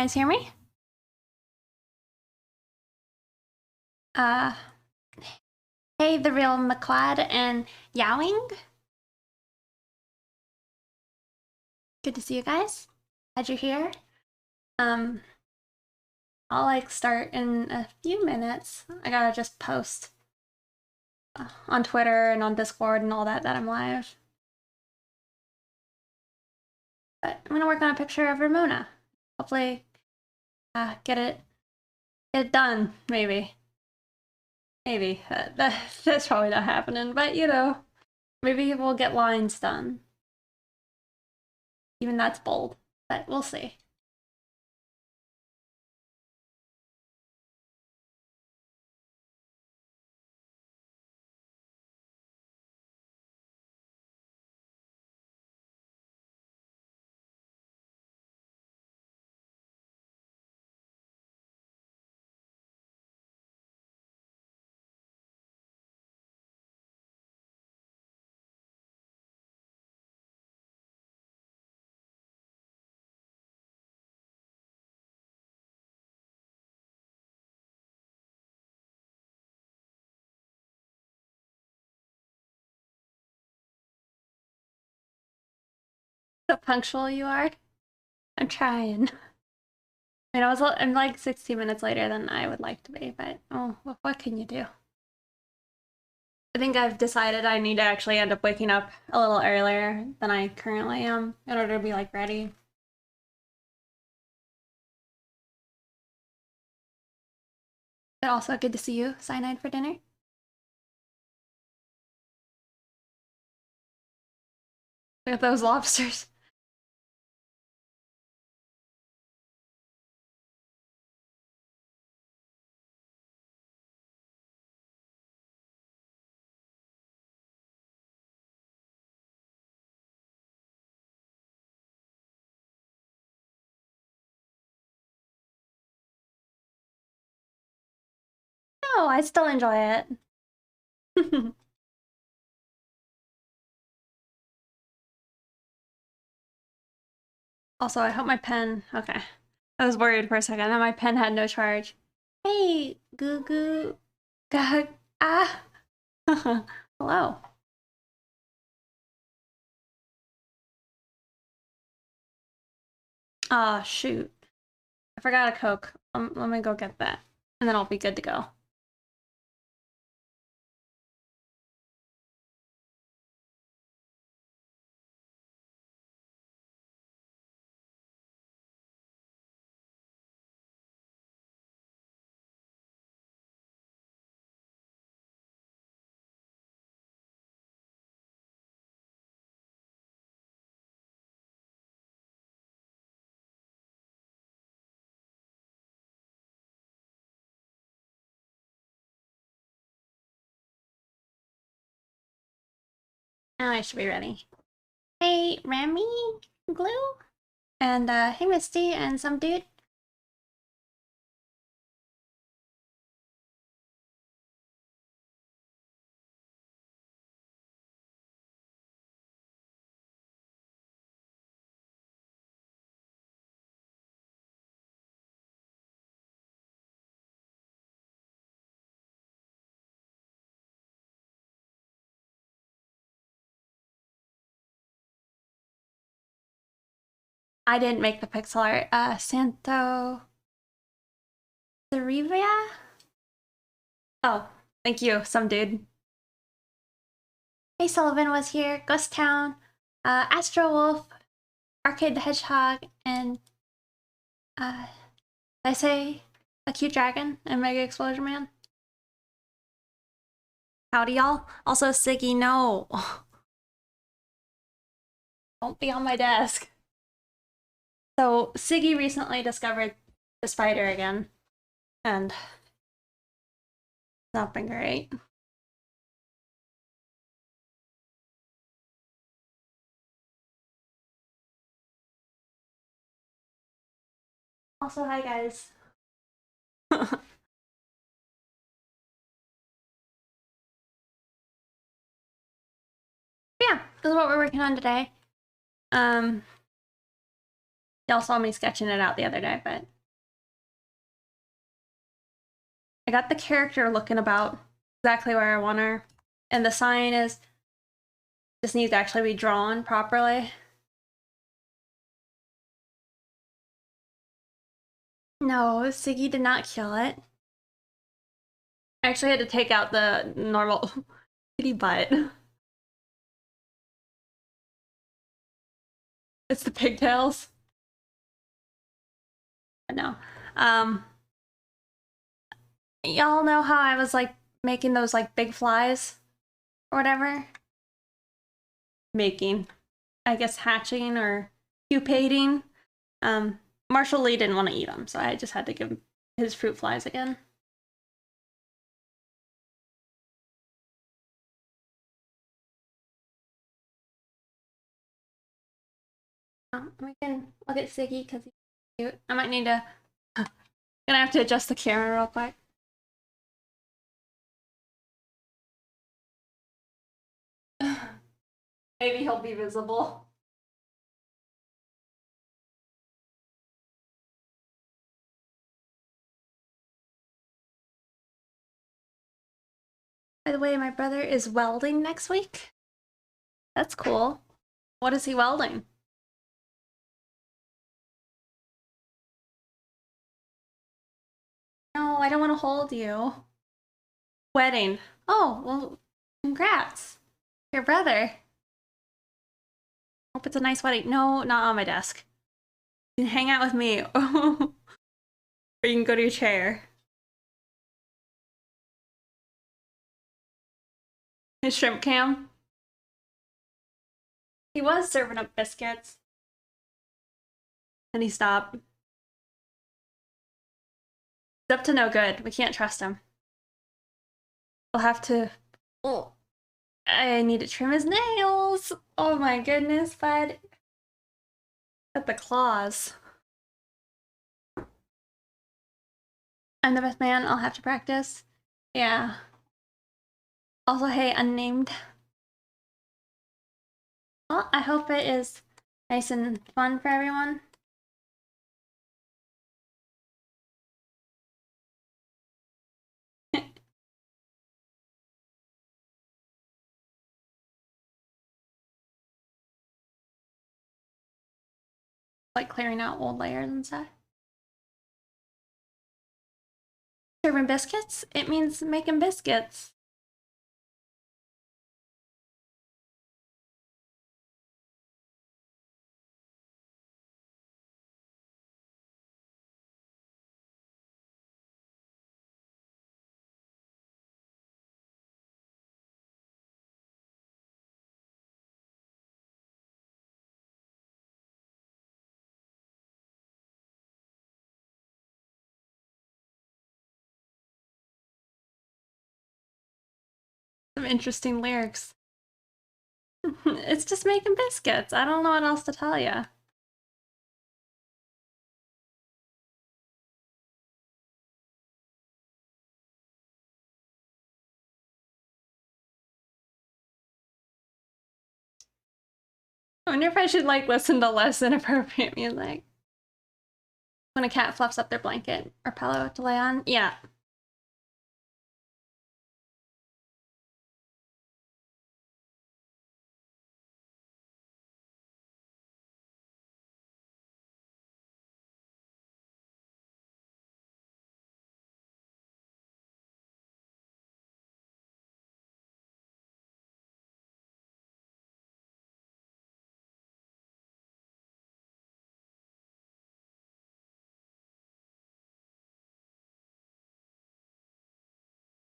guys hear me? Uh, hey, the real McLeod and Yowing. Good to see you guys. Glad you're here. I'll start in a few minutes. I gotta just post on Twitter and on Discord and all that I'm live. But I'm gonna work on a picture of Ramona. Hopefully, get it done. Maybe. That's probably not happening. But you know, maybe we'll get lines done. Even that's bold. But we'll see. So punctual you are. I'm trying. I mean, I'm like 16 minutes later than I would like to be, but oh, what can you do? I think I've decided I need to actually end up waking up a little earlier than I currently am in order to be ready. But also good to see you, Cyanide, for dinner. Look at those lobsters. Oh, I still enjoy it. Also, I hope my pen... Okay. I was worried for a second that my pen had no charge. Hey, Goo Goo. Gag. Ah. Hello. Ah, shoot. I forgot a Coke. Let me go get that. And then I'll be good to go. Now I should be ready. Hey, Rami Glue? And, hey, Misty, and some dude. I didn't make the pixel art. Santo... Cerevia? Oh, thank you, some dude. Hey, Sullivan was here, Ghost Town, Astro Wolf, Arcade the Hedgehog, and, did I say a cute dragon and Mega Explosion Man? Howdy, y'all. Also, Siggy, no. Don't be on my desk. So, Siggy recently discovered the spider again, and it's not been great. Also, hi guys. Yeah, this is what we're working on today. Y'all saw me sketching it out the other day, but I got the character looking about exactly where I want her. And the sign is just needs to actually be drawn properly. No, Siggy did not kill it. I actually had to take out the normal kitty butt. It's the pigtails. No. Um, y'all know how I was like making those like big flies or whatever? Making, I guess, hatching or pupating. Marshall Lee didn't want to eat them, so I just had to give him his fruit flies again. We can look at Siggy because he's cute. I might need to. Gonna have to adjust the camera real quick. Maybe he'll be visible. By the way, my brother is welding next week. That's cool. What is he welding? No, I don't want to hold you. Wedding. Oh, well, congrats. Your brother. Hope it's a nice wedding. No, not on my desk. You can hang out with me. Or you can go to your chair. His shrimp cam. He was serving up biscuits. And he stopped. He's up to no good. We can't trust him. We'll have to. Oh, I need to trim his nails. Oh my goodness, bud. At the claws. I'm the best man. I'll have to practice. Yeah. Also, hey, unnamed. Well, I hope it is nice and fun for everyone. Like clearing out old layers and stuff. Serving biscuits? It means making biscuits. Some interesting lyrics. It's just making biscuits. I don't know what else to tell you. I wonder if I should like listen to less inappropriate music. When a cat fluffs up their blanket or pillow to lay on. Yeah.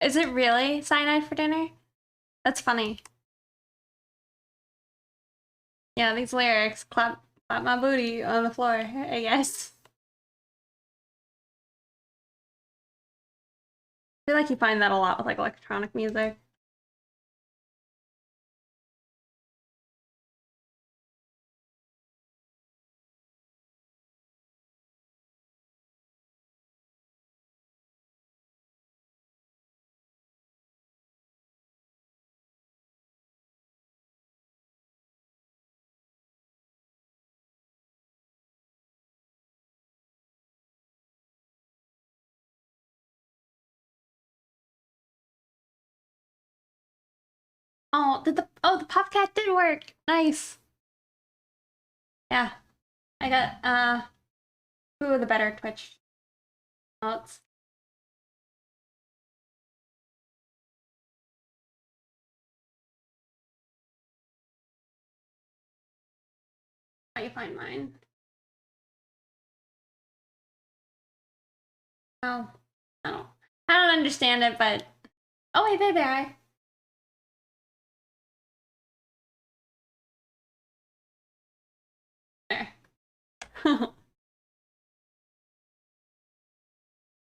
Is it really cyanide for dinner? That's funny. Yeah, these lyrics. Clap my booty on the floor, I guess. I feel like you find that a lot with like electronic music. Oh, the Popcat did work. Nice. Yeah. I got who are the better Twitch notes. How you find mine? Oh, I don't I don't understand it, but oh wait, there. There.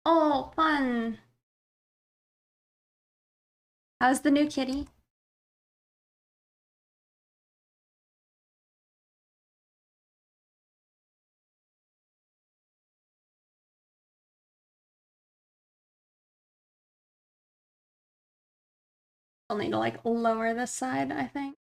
Oh, fun. How's the new kitty? I'll need to like lower this side, I think.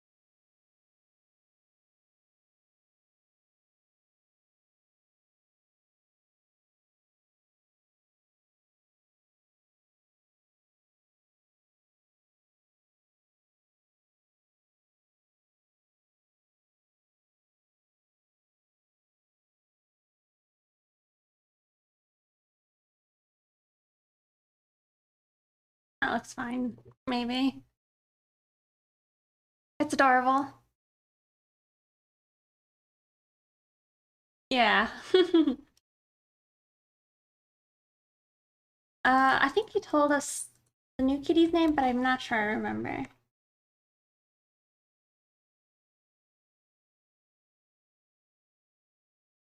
That looks fine, maybe. It's adorable. Yeah. I think you told us the new kitty's name, but I'm not sure I remember.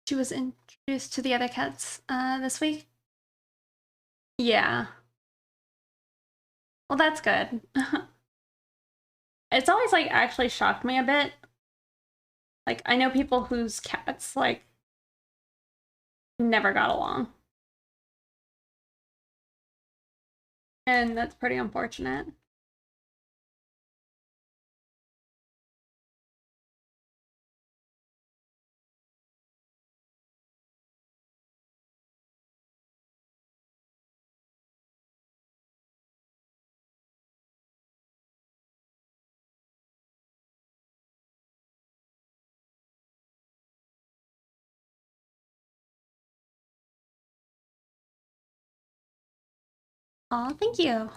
She was introduced to the other cats this week. Yeah. Well, that's good. It's always like actually shocked me a bit. Like I know people whose cats like never got along. And that's pretty unfortunate. Oh, thank you.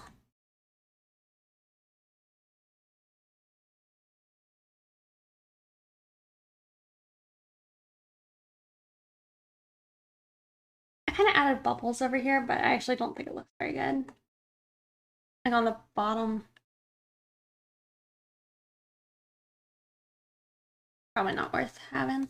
I kind of added bubbles over here, but I actually don't think it looks very good. Like on the bottom. Probably not worth having.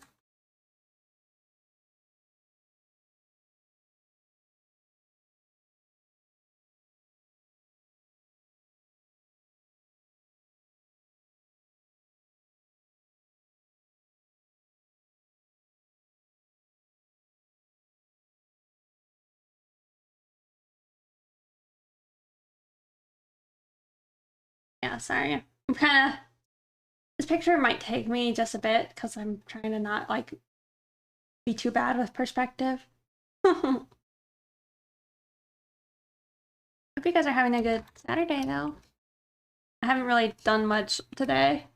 Yeah, sorry. I'm kind of... This picture might take me just a bit because I'm trying to not like be too bad with perspective. Hope you guys are having a good Saturday though. I haven't really done much today.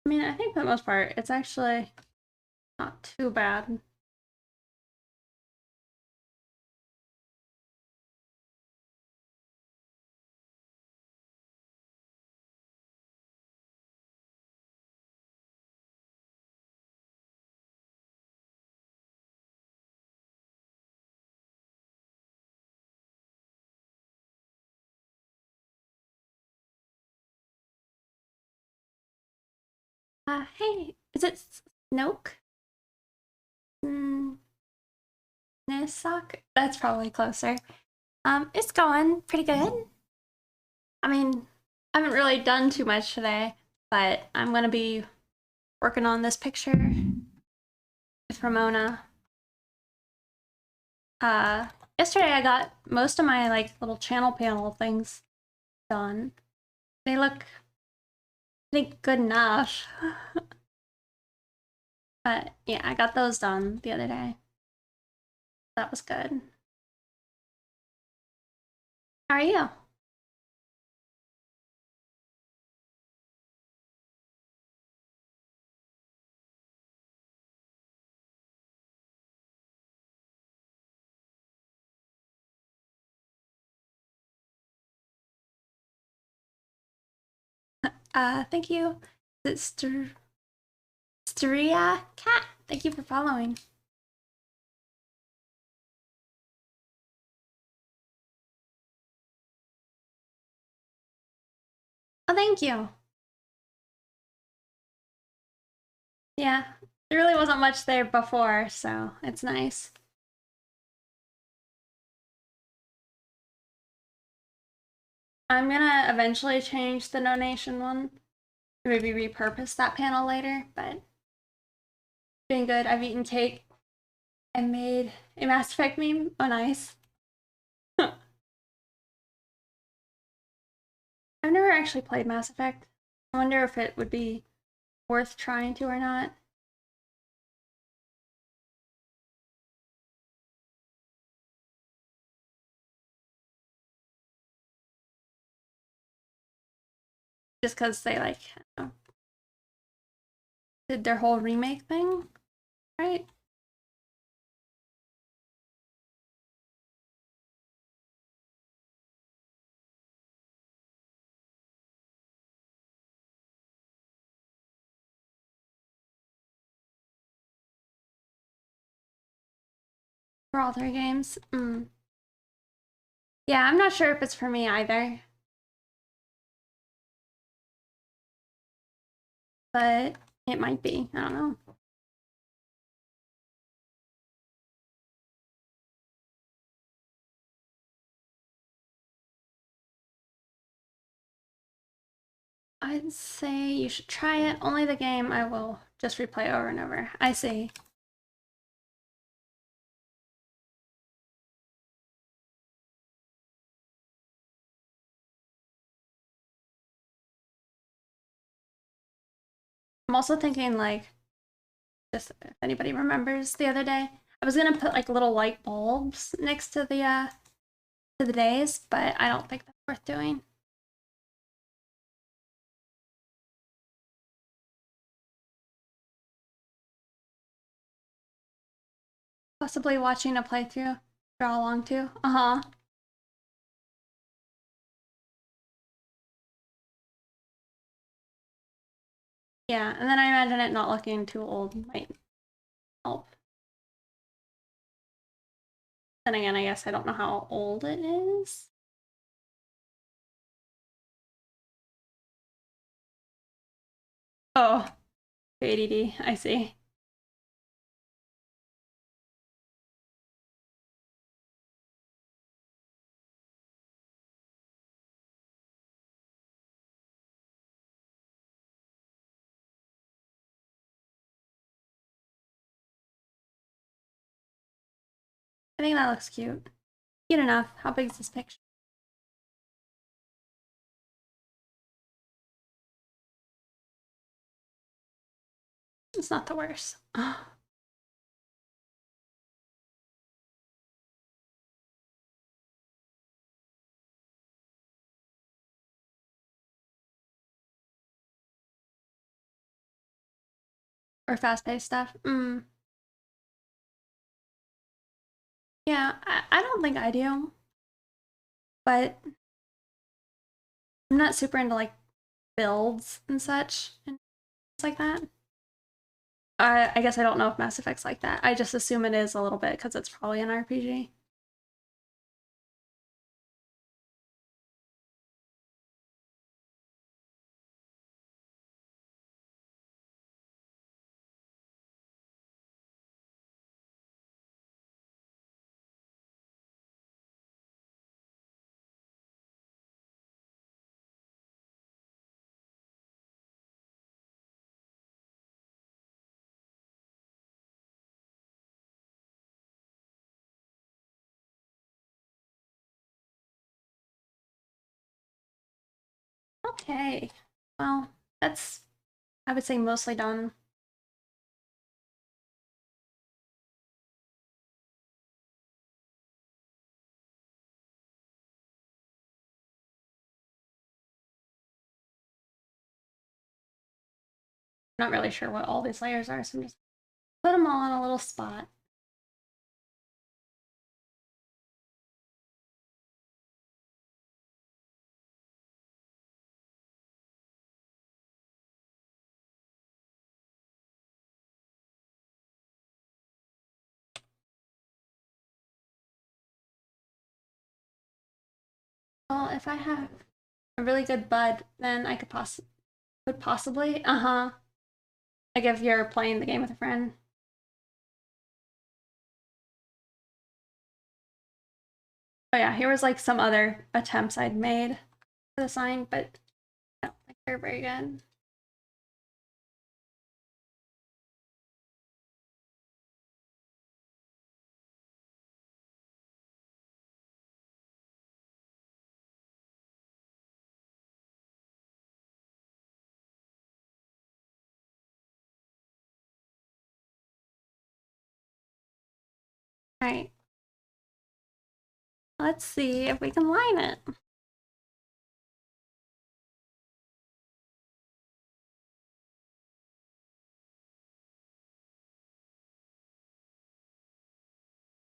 I mean, I think for the most part, it's actually not too bad. Hey, is it Snoke? Mm, Nisok? That's probably closer. It's going pretty good. I mean, I haven't really done too much today, but I'm gonna be working on this picture with Ramona. Uh, Yesterday I got most of my like little channel panel things done. They look, I think, good enough. But yeah, I got those done the other day. That was good. How are you? Thank you. It's Steria Cat. Thank you for following. Oh, thank you. Yeah, there really wasn't much there before, so it's nice. I'm gonna eventually change the donation one. Maybe repurpose that panel later, but doing good. I've eaten cake and made a Mass Effect meme. Oh, nice. I've never actually played Mass Effect. I wonder if it would be worth trying to or not. Just because they like did their whole remake thing, right? For all their games. Yeah, I'm not sure if it's for me either. But it might be. I don't know. I'd say you should try it. Only the game I will just replay over and over. I see. I'm also thinking like, just if anybody remembers the other day, I was gonna put like little light bulbs next to the days, but I don't think that's worth doing. Possibly watching a playthrough draw along to. Uh-huh. Yeah, and then I imagine it not looking too old might help. Then again, I guess I don't know how old it is. Oh, ADD, I see. I think that looks cute. Cute enough. How big is this picture? It's not the worst. Or fast-paced stuff. Yeah, I don't think I do. But I'm not super into like builds and such and things like that. I guess I don't know if Mass Effect's like that. I just assume it is a little bit because it's probably an RPG. Okay. Well, that's, I would say, mostly done. Not really sure what all these layers are, so I'm just put them all in a little spot. Well, if I have a really good bud, then I could possibly, like if you're playing the game with a friend. Oh yeah, here was like some other attempts I'd made for the sign, but I don't think they're very good. All right, let's see if we can line it.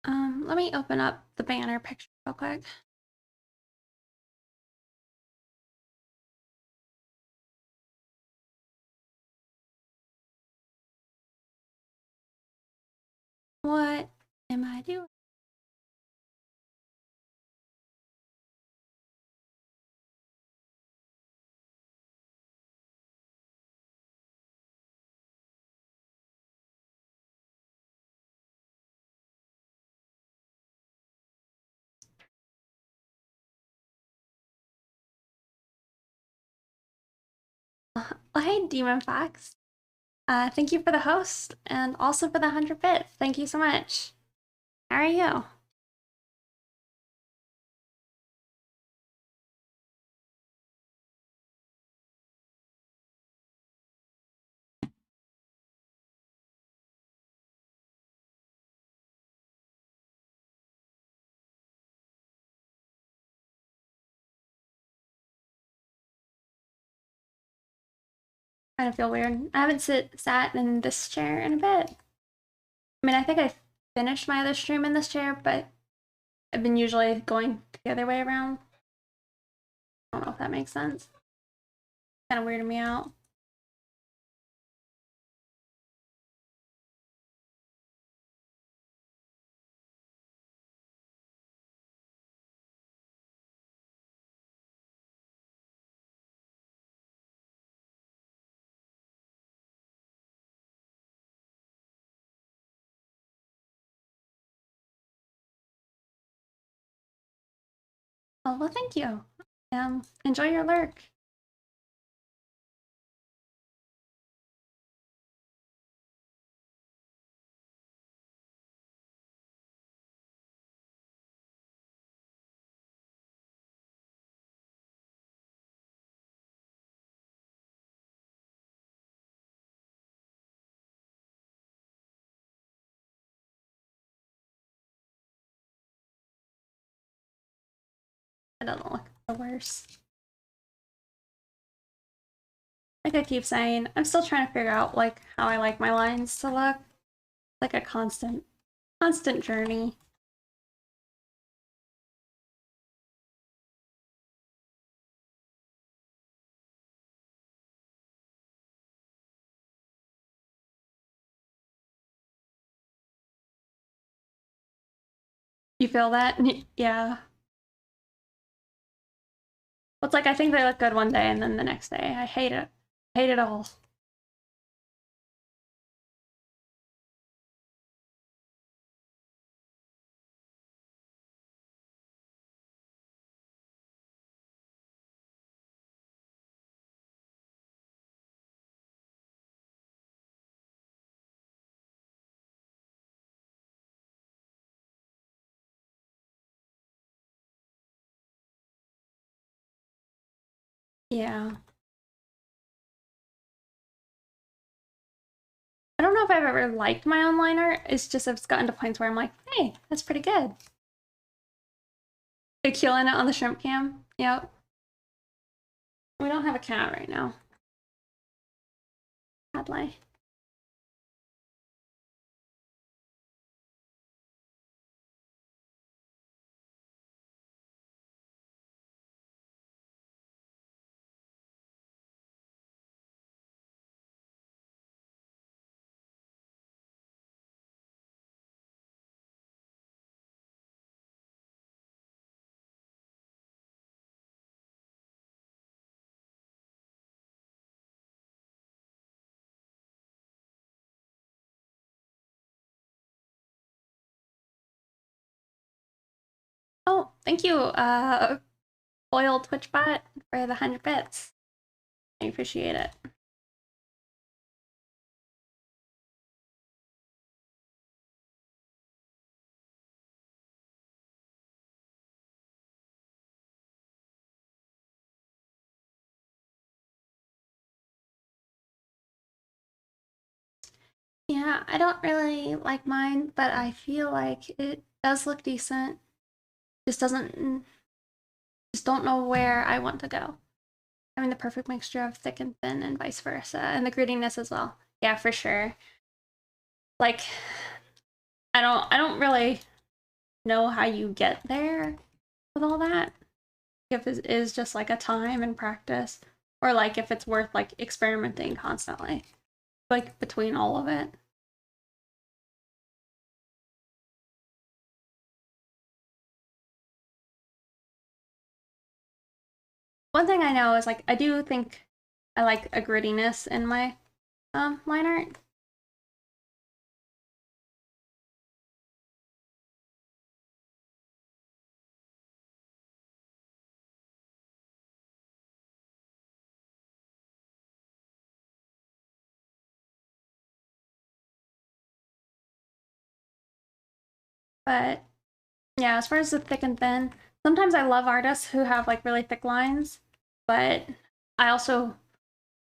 Let me open up the banner picture real quick. What am I doing? Oh, hey, Demon Fox. Thank you for the host and also for the 100 bits. Thank you so much. How are you? Kind of feel weird. I haven't sat in this chair in a bit. I mean, I think I finished my other stream in this chair, but I've been usually going the other way around. I don't know if that makes sense. Kind of weirded me out. Oh, well, thank you. Enjoy your lurk. It doesn't look the worst. Like I keep saying, I'm still trying to figure out like how I like my lines to look. Like a constant journey. You feel that? Yeah. Well, it's like I think they look good one day and then the next day I hate it. I hate it all. Yeah. I don't know if I've ever liked my own line art. It's just I've gotten to points where I'm like, hey, that's pretty good. They're killing it on the shrimp cam. Yep. We don't have a cat right now. Sadly. Oh, thank you, Oil Twitchbot, for the 100 bits. I appreciate it. Yeah, I don't really like mine, but I feel like it does look decent. Just doesn't, just don't know where I want to go. Having the perfect mixture of thick and thin and vice versa, and the grittiness as well. Yeah, for sure. Like, I don't really know how you get there with all that. If it is just like a time and practice, or like if it's worth like experimenting constantly, like between all of it. One thing I know is like I do think I like a grittiness in my line art. But yeah, as far as the thick and thin, sometimes I love artists who have like really thick lines, but I also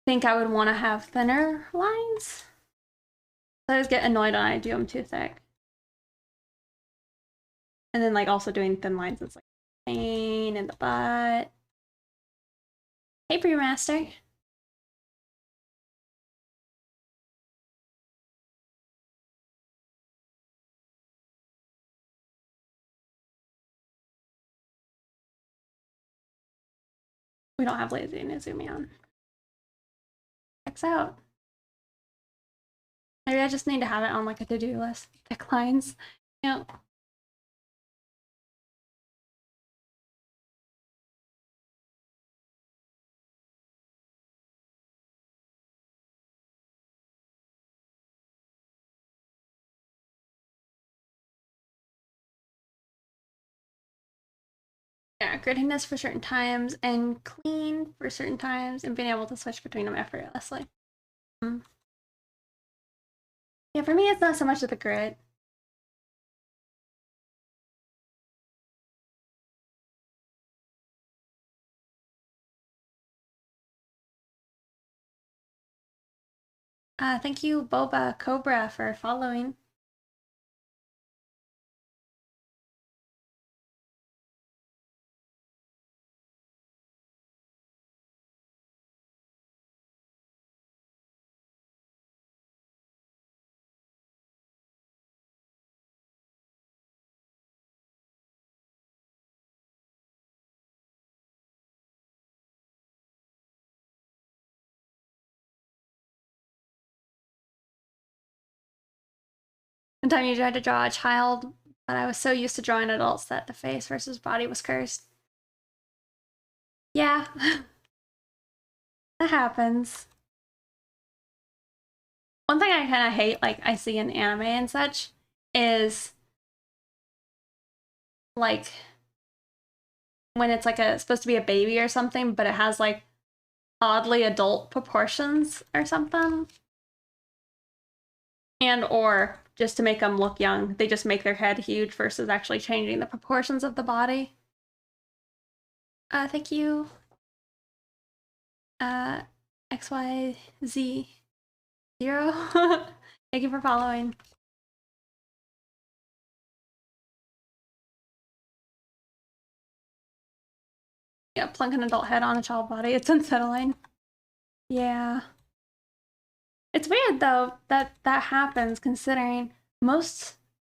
think I would want to have thinner lines. So I just get annoyed when I do them too thick. And then like also doing thin lines, it's like pain in the butt. Hey, Brewmaster. We don't have lazy Nezumi on. Checks out. Maybe I just need to have it on like a to-do list. Thick lines. Yeah. Yeah, grittiness for certain times and clean for certain times and being able to switch between them effortlessly. Mm. Yeah, for me, it's not so much of the grit. Thank you, Boba Cobra, for following. One time you tried to draw a child, but I was so used to drawing adults that the face versus body was cursed. Yeah, that happens. One thing I kind of hate, like I see in anime and such, is like when it's like a supposed to be a baby or something, but it has like oddly adult proportions or something. And or just to make them look young, they just make their head huge versus actually changing the proportions of the body. Thank you. XYZ. 0. Thank you for following. Yeah, plunk an adult head on a child body. It's unsettling. Yeah. It's weird though that that happens considering most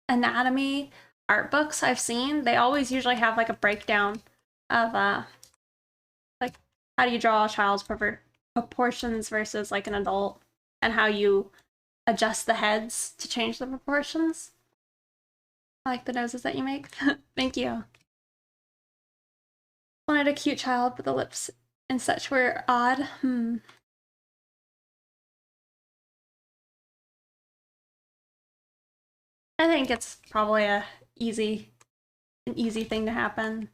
anatomy art books I've seen, they always usually have like a breakdown of like how do you draw a child's proportions versus like an adult and how you adjust the heads to change the proportions. I like the noses that you make. Thank you. Wanted a cute child, but the lips and such were odd. I think it's probably an easy thing to happen.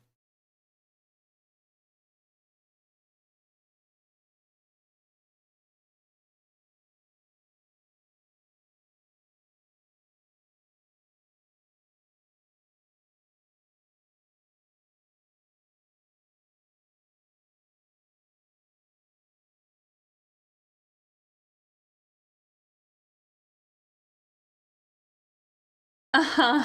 Uh-huh.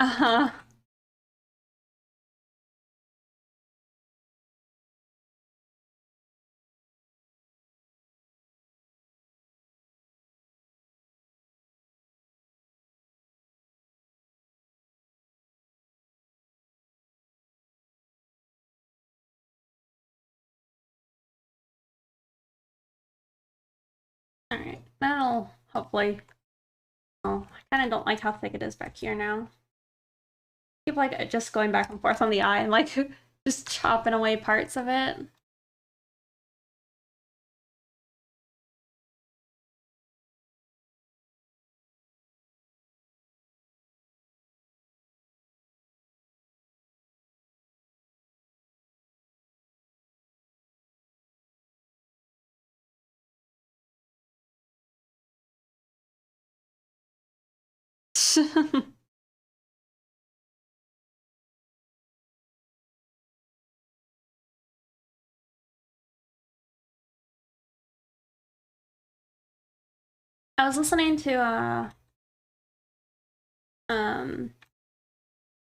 Uh-huh. Alright, that'll hopefully. Oh, I kind of don't like how thick it is back here now. Keep like just going back and forth on the eye and like just chopping away parts of it. I was listening to a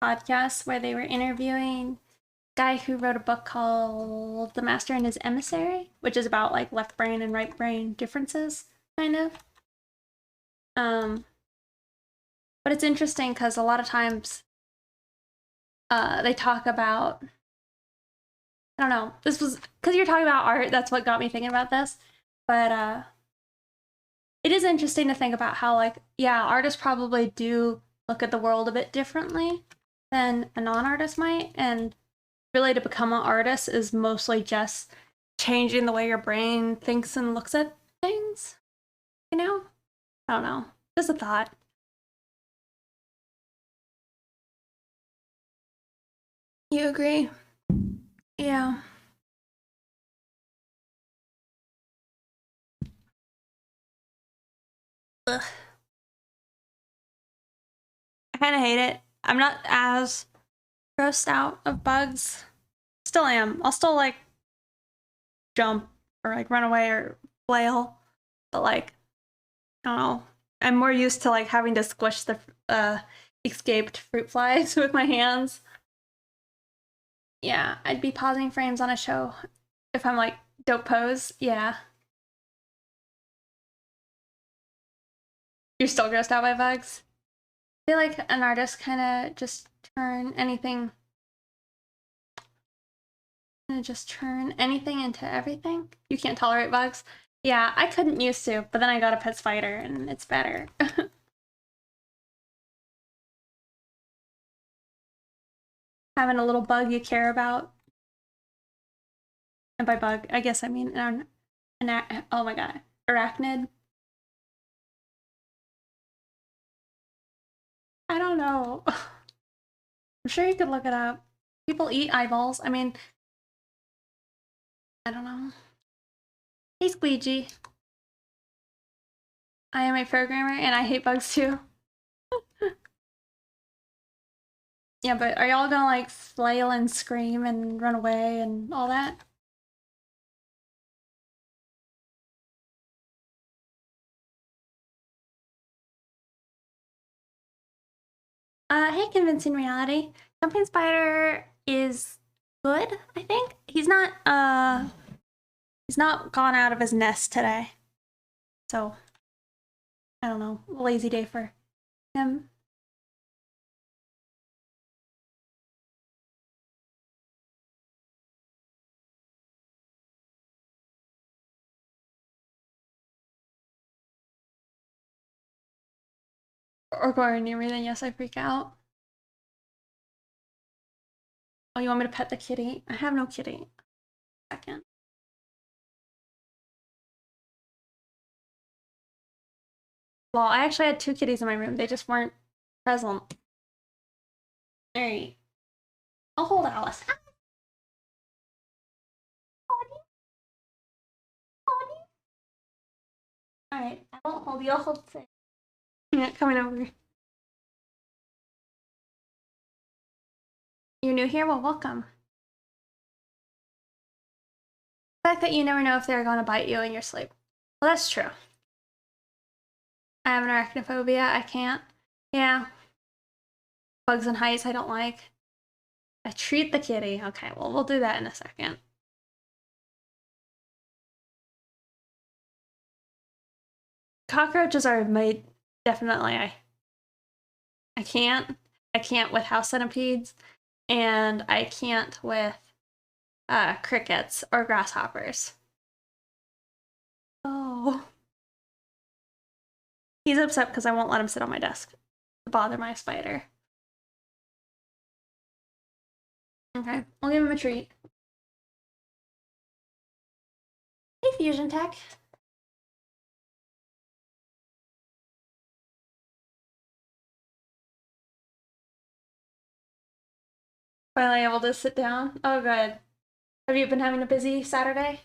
podcast where they were interviewing a guy who wrote a book called The Master and His Emissary, which is about like left brain and right brain differences, kind of. Um, but it's interesting because a lot of times they talk about, I don't know, this was because you're talking about art, that's what got me thinking about this. But it is interesting to think about how, like, yeah, artists probably do look at the world a bit differently than a non-artist might, and really to become an artist is mostly just changing the way your brain thinks and looks at things, you know? I don't know. Just a thought. You agree? Yeah. Ugh. I kind of hate it. I'm not as grossed out of bugs. Still am. I'll still like jump or like run away or flail, but like I don't know. I'm more used to like having to squish the escaped fruit flies with my hands. Yeah, I'd be pausing frames on a show if I'm like dope pose. Yeah. You're still grossed out by bugs? I feel like an artist kind of just turn anything, just turn anything into everything. You can't tolerate bugs. Yeah, I couldn't used to, but then I got a pet spider and it's better. Having a little bug you care about. And by bug, I guess I mean oh my god, arachnid. I don't know. I'm sure you could look it up. People eat eyeballs. I mean, I don't know. Hey, Squeegee. I am a programmer and I hate bugs too. Yeah, but are y'all gonna like flail and scream and run away and all that? Hey, Convincing Reality. Jumping Spider is good, I think. He's not gone out of his nest today. So, I don't know. Lazy day for him. Or going near me, then yes, I freak out. Oh, you want me to pet the kitty? I have no kitty. Second. Well, I actually had two kitties in my room. They just weren't present. Alright. I'll hold Alice. Alright, I won't hold you. I'll hold Faye. Yeah, coming over. You're new here? Well, welcome. The fact that you never know if they're going to bite you in your sleep. Well, that's true. I have an arachnophobia. I can't. Yeah. Bugs and heights I don't like. I treat the kitty. Okay, well, we'll do that in a second. Cockroaches are made, definitely. I can't. I can't with house centipedes, and I can't with crickets or grasshoppers. Oh. He's upset because I won't let him sit on my desk to bother my spider. Okay, I'll give him a treat. Hey, Fusion Tech. Finally able to sit down. Oh, good. Have you been having a busy Saturday?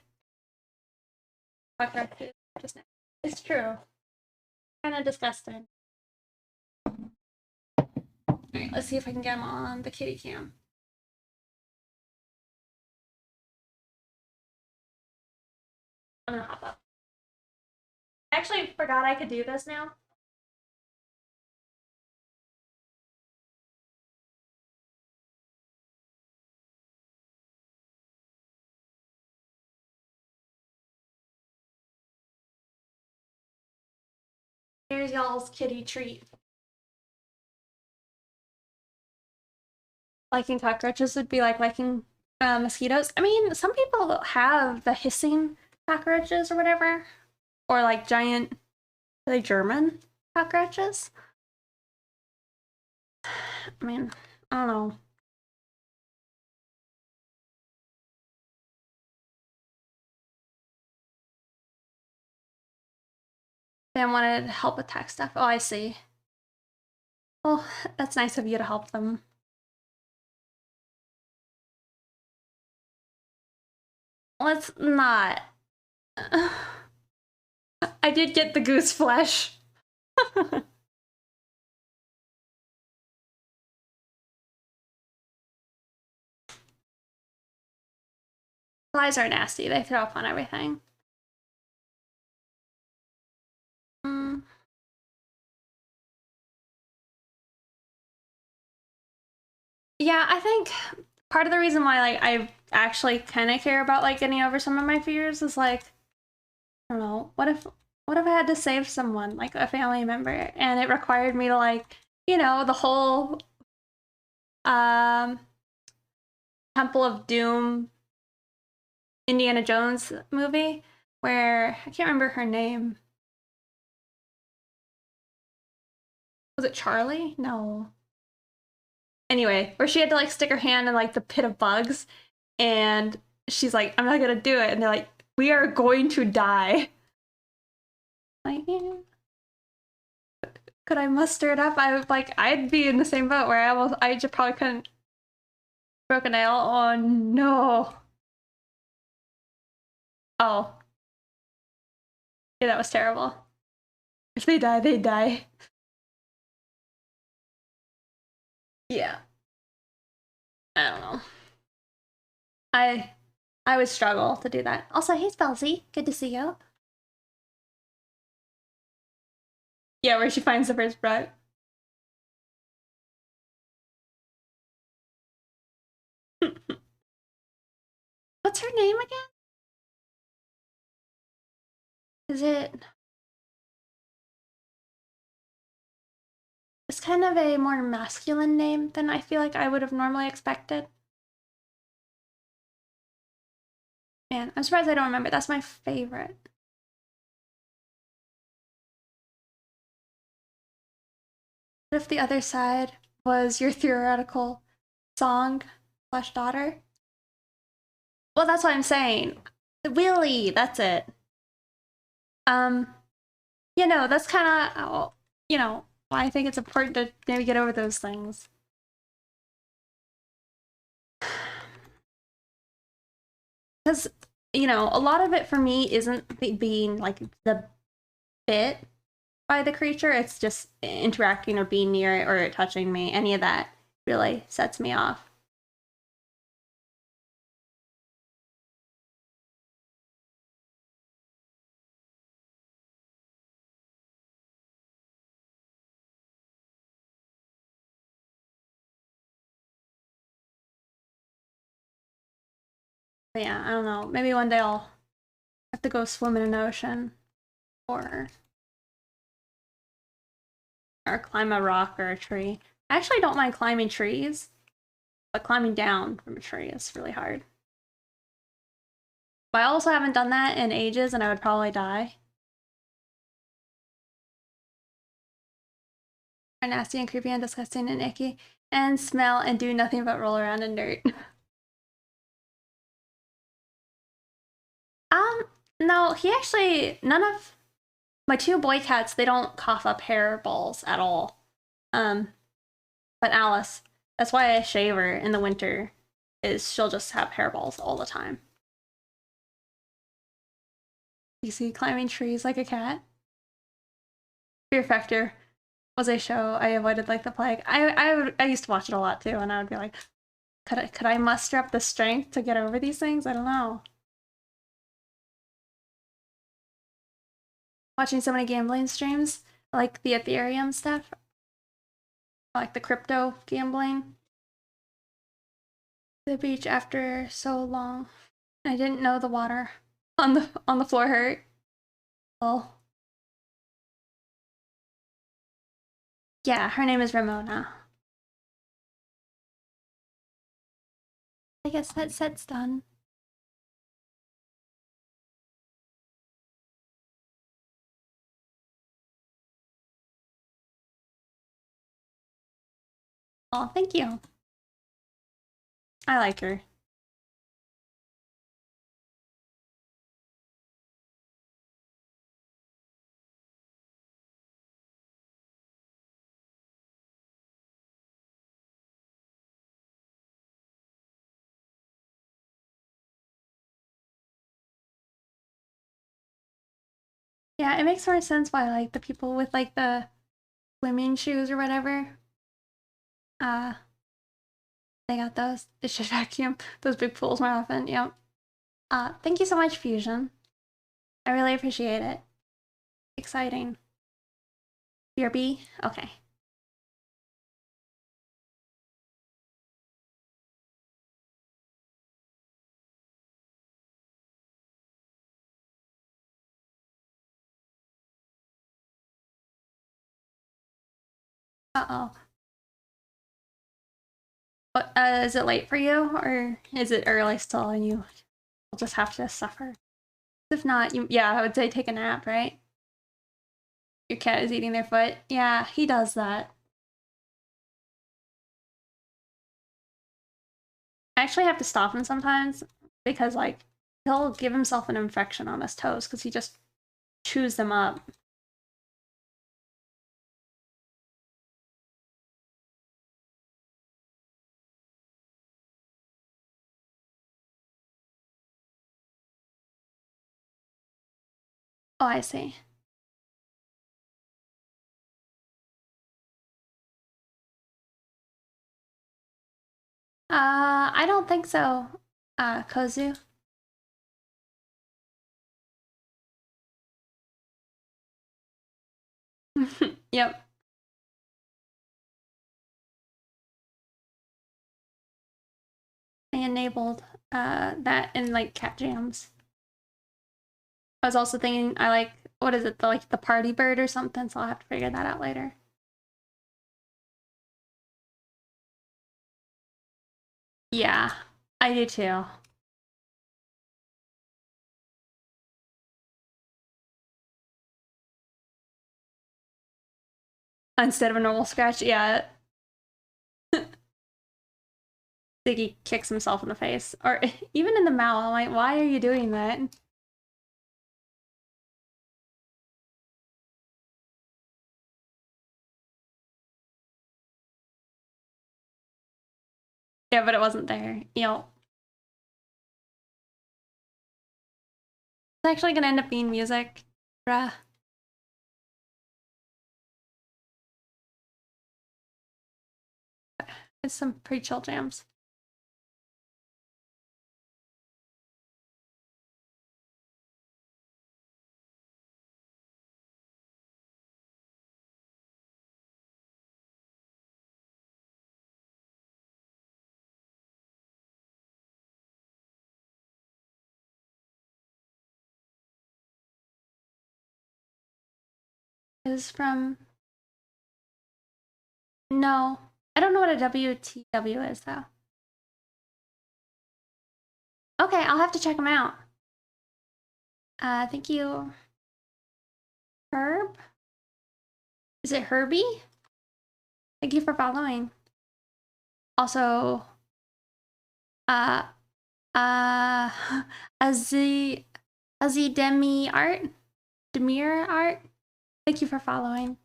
Okay, just now. It's true. Kind of disgusting. Alright, let's see if I can get him on the kitty cam. I'm gonna hop up. I actually forgot I could do this now. Here's y'all's kitty treat. Liking cockroaches would be like liking mosquitoes. I mean, some people have the hissing cockroaches or whatever, or like giant, are they German cockroaches? I mean, I don't know. They wanted help with tech stuff. Oh, I see. Well, that's nice of you to help them. Let's not. I did get the goose flesh. Flies are nasty. They throw up on everything. Mm. Yeah, I think part of the reason why like I actually kind of care about like getting over some of my fears is like, I don't know, what if I had to save someone, like a family member, and it required me to like, the whole um Temple of Doom Indiana Jones movie where I can't remember her name. Was it Charlie? No. Anyway, where she had to like stick her hand in like the pit of bugs and she's like, I'm not gonna do it. And they're like, we are going to die. Like, yeah. Could I muster it up? I'd be in the same boat where I just probably couldn't broke a nail. Oh no. Oh, yeah, that was terrible. If they die, they die. Yeah, I don't know. I I would struggle to do that. Also, hey Spelsy, good to see you. Yeah, where she finds the first bride. What's her name again? Is it? It's kind of a more masculine name than I feel like I would have normally expected. Man, I'm surprised I don't remember. That's my favorite. What if the other side was your theoretical song slash daughter? Well, that's what I'm saying. Willie, that's it. Um, that's kind of, why I think it's important to maybe get over those things. Because, a lot of it for me isn't being like the bit by the creature, it's just interacting or being near it or touching me. Any of that really sets me off. But yeah, I don't know. Maybe one day I'll have to go swim in an ocean or climb a rock or a tree. I actually don't mind climbing trees, but climbing down from a tree is really hard. But I also haven't done that in ages and I would probably die. Are nasty and creepy and disgusting and icky and smell and do nothing but roll around in dirt. No, he actually, none of my two boy cats, they don't cough up hairballs at all. Um, but Alice, that's why I shave her in the winter, is she'll just have hairballs all the time. You see, climbing trees like a cat. Fear Factor was a show I avoided like the plague. I used to watch it a lot too, and I would be like, could I muster up the strength to get over these things? I don't know. Watching so many gambling streams, like the Ethereum stuff, like the crypto gambling. The beach after so long. I didn't know the water on the floor hurt. Well, yeah, her name is Ramona. I guess that set's done. Oh, thank you. I like her. Yeah, it makes more sense why like the people with like the swimming shoes or whatever, uh, they got those. It should vacuum those big pools more often. Yep. Thank you so much, Fusion. I really appreciate it. Exciting. BRB? Okay. Uh-oh. What, is it late for you, or is it early still and you will just have to suffer? If not, yeah, I would say take a nap, right? Your cat is eating their foot. Yeah, he does that. I actually have to stop him sometimes because, like, he'll give himself an infection on his toes because he just chews them up. Oh, I see. I don't think so. Kozu. Yep. I enabled that in like cat jams. I was also thinking I like what is it, the party bird or something, so I'll have to figure that out later. Yeah, I do too. Instead of a normal scratch, yeah, Ziggy kicks himself in the face. Or even in the mouth. I'm like, why are you doing that? Yeah, but it wasn't there. You know, it's actually gonna end up being music. Bruh. It's some pretty chill jams. Is from no. I don't know what a WTW is though. Okay, I'll have to check them out. Thank you. Herb? Is it Herbie? Thank you for following. Also, uh, uh, Azzy Demi Art? Demir Art? Thank you for following.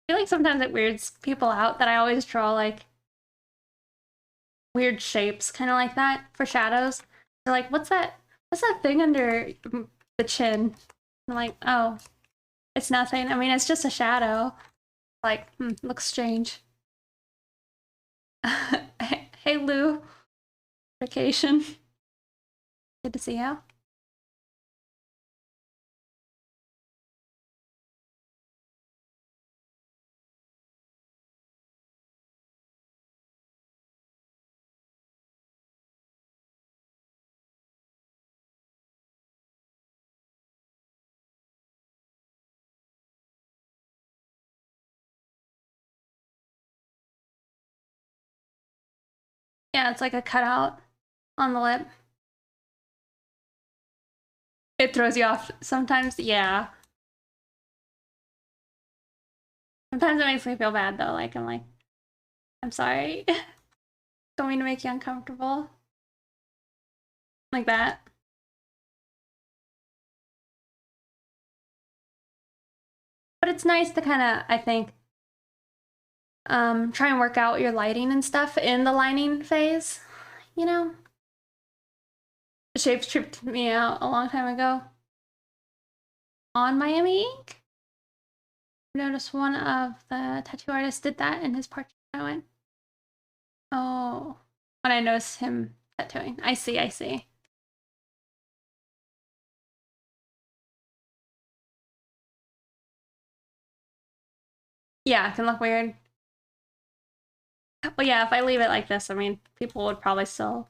I feel like sometimes it weirds people out that I always draw like weird shapes, kind of like that for shadows. They're like, what's that? What's that thing under the chin? I'm like, oh, it's nothing. I mean, it's just a shadow. Like, looks strange. Hey, Lou. Vacation. Good to see you. Yeah, it's like a cutout on the lip. It throws you off sometimes. Yeah. Sometimes it makes me feel bad though. Like, I'm like, I'm sorry. Don't mean to make you uncomfortable. Like that. But it's nice to kind of, I think, try and work out your lighting and stuff in the lining phase, you know? The shapes tripped me out a long time ago. On Miami Ink, I noticed one of the tattoo artists did that in his portrait. I went, oh, when I noticed him tattooing. I see, I see. Yeah, it can look weird. Well, yeah, if I leave it like this, I mean, people would probably still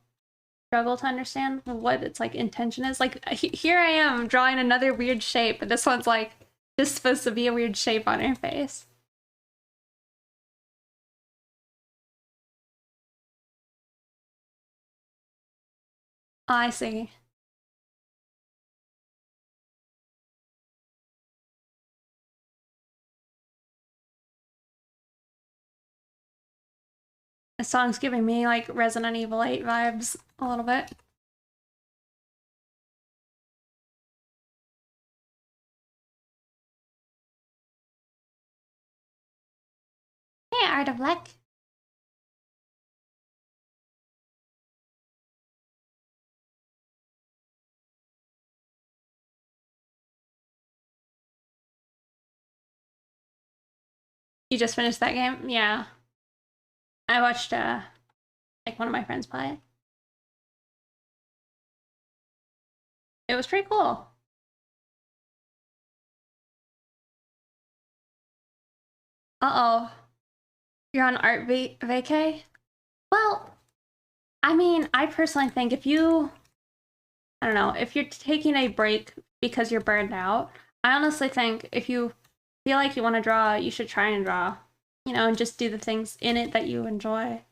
struggle to understand what its like intention is. Like here I am drawing another weird shape, but this one's like just supposed to be a weird shape on her face. Oh, I see. The song's giving me like Resident Evil 8 vibes a little bit. Hey, Art of Luck. You just finished that game? Yeah. I watched like one of my friends play it. It was pretty cool. Uh-oh. You're on art vacay? Well, I mean, I personally think if you, I don't know, if you're taking a break because you're burned out, I honestly think if you feel like you want to draw, you should try and draw, and just do the things in it that you enjoy.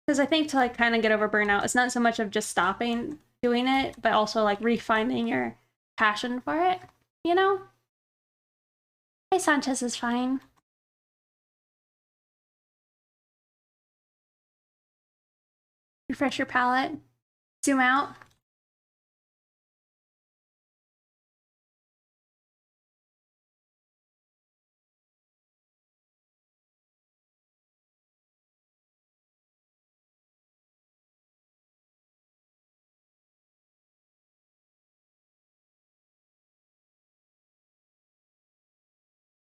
Because I think to like kind of get over burnout, it's not so much of just stopping doing it, but also like refining your passion for it, you know? Hey, Sanchez is fine. Refresh your palette. Zoom out.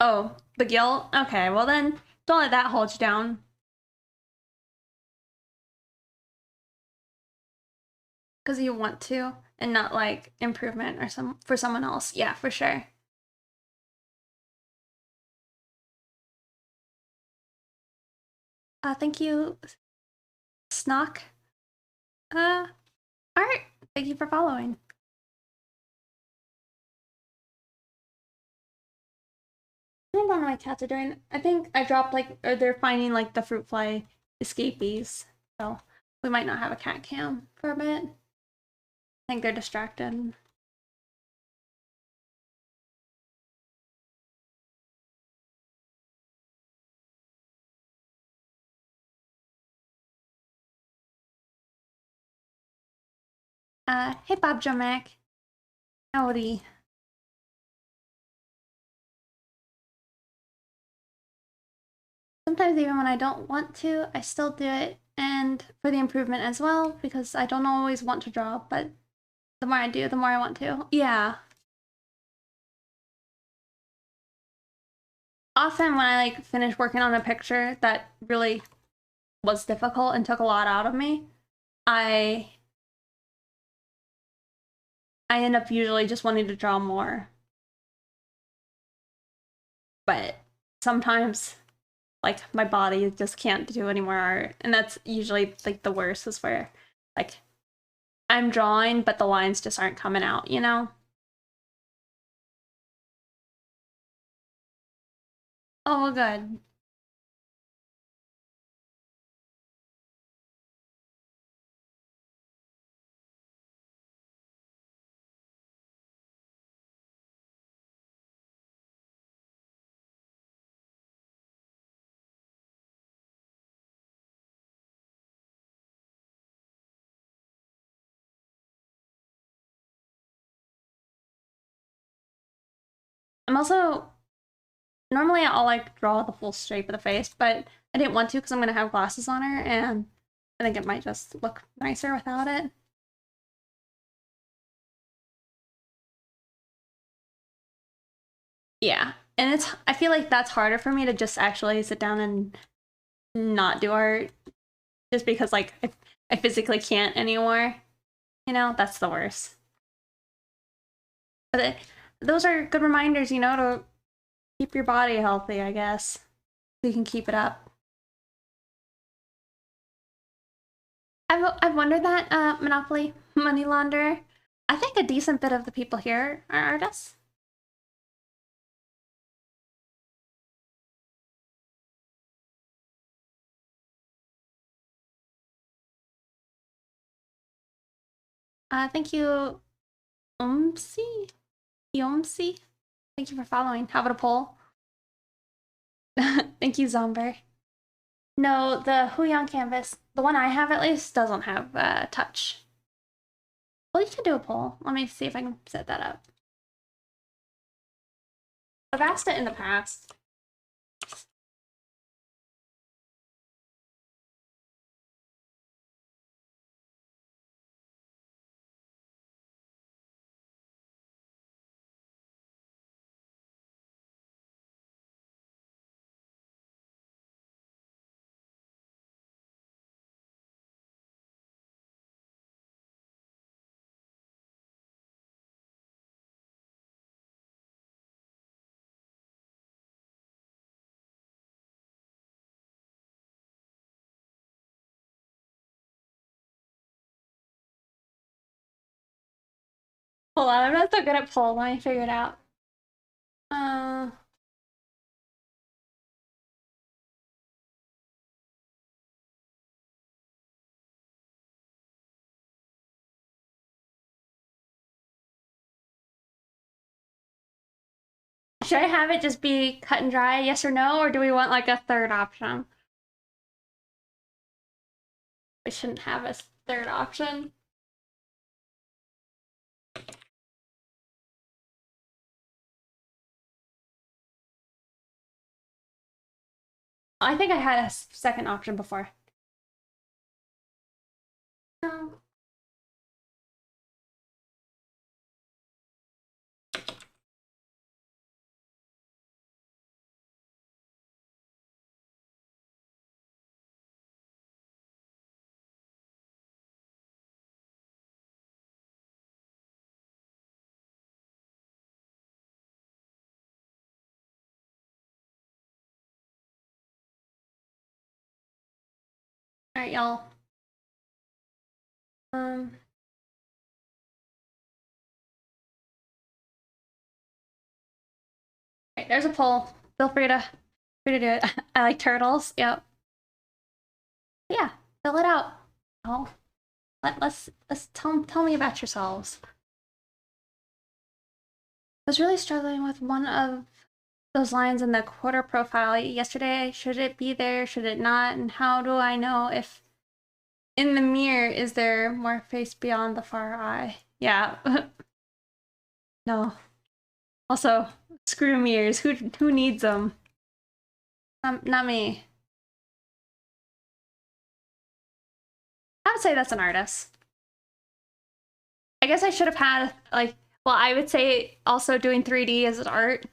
Oh, the guilt? Okay, well then, don't let that hold you down. Because you want to, and not like improvement or for someone else. Yeah, for sure. Thank you, Snock. Alright. Thank you for following. I don't know what my cats are doing. I think I dropped like, or they're finding like the fruit fly escapees. So we might not have a cat cam for a bit. I think they're distracted. Hey Bob Joe Mac. Howdy. Sometimes even when I don't want to, I still do it. And for the improvement as well, because I don't always want to draw, but the more I do, the more I want to. Yeah. Often when I like finish working on a picture that really was difficult and took a lot out of me, I I end up usually just wanting to draw more. But sometimes like my body just can't do any more art. And that's usually like the worst is where like I'm drawing but the lines just aren't coming out, you know? Oh well good. I'm also normally I'll like draw the full shape of the face, but I didn't want to because I'm gonna have glasses on her and I think it might just look nicer without it. Yeah. And I feel like that's harder for me to just actually sit down and not do art just because like I physically can't anymore. That's the worst. But those are good reminders, to keep your body healthy, I guess. So you can keep it up. I've wondered that, Monopoly Money Launderer. I think a decent bit of the people here are artists. Thank you, Umsi? Yomsi? Thank you for following. How about a poll? Thank you, Zomber. No, the Huyang canvas, the one I have at least, doesn't have touch. Well, you can do a poll. Let me see if I can set that up. I've asked it in the past. Hold on, I'm not so good at poll. Let me figure it out. Uh, should I have it just be cut and dry, yes or no, or do we want like a third option? We shouldn't have a third option. I think I had a second option before. No. All right, y'all. Um, right, there's a poll. Feel free to do it. I like turtles. Yep. Yeah, fill it out. Oh, let's tell me about yourselves. I was really struggling with one of those lines in the quarter profile yesterday. Should it be there? Should it not? And how do I know if in the mirror is there more face beyond the far eye? Yeah. No. Also, screw mirrors. Who needs them? Not me. I would say that's an artist. I guess I should have had like, well, I would say also doing 3D as art.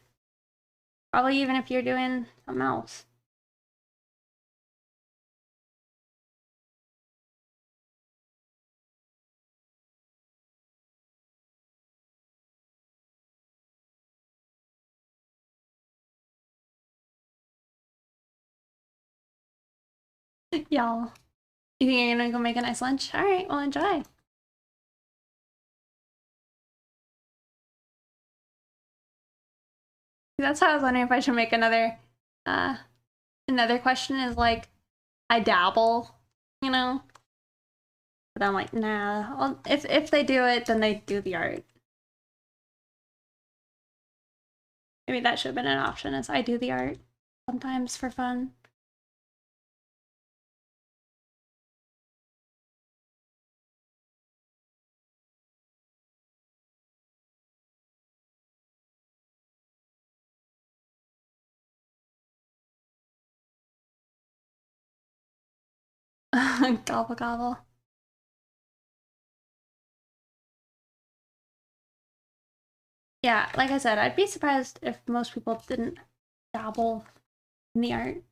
Probably even if you're doing something else. Y'all, you think you're gonna go make a nice lunch? All right, well, enjoy. That's how I was wondering if I should make uh, another question is like, I dabble, you know? But I'm like, nah. Well, if they do it, then they do the art. Maybe that should have been an option, is I do the art sometimes for fun. Gobble gobble. Yeah, like I said, I'd be surprised if most people didn't dabble in the art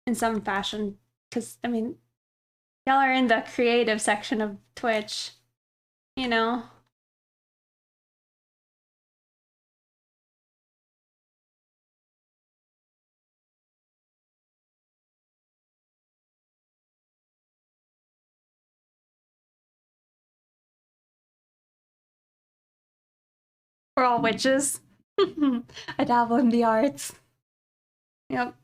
in some fashion. Because, I mean, y'all are in the creative section of Twitch, you know? We're all witches. I dabble in the arts. Yep.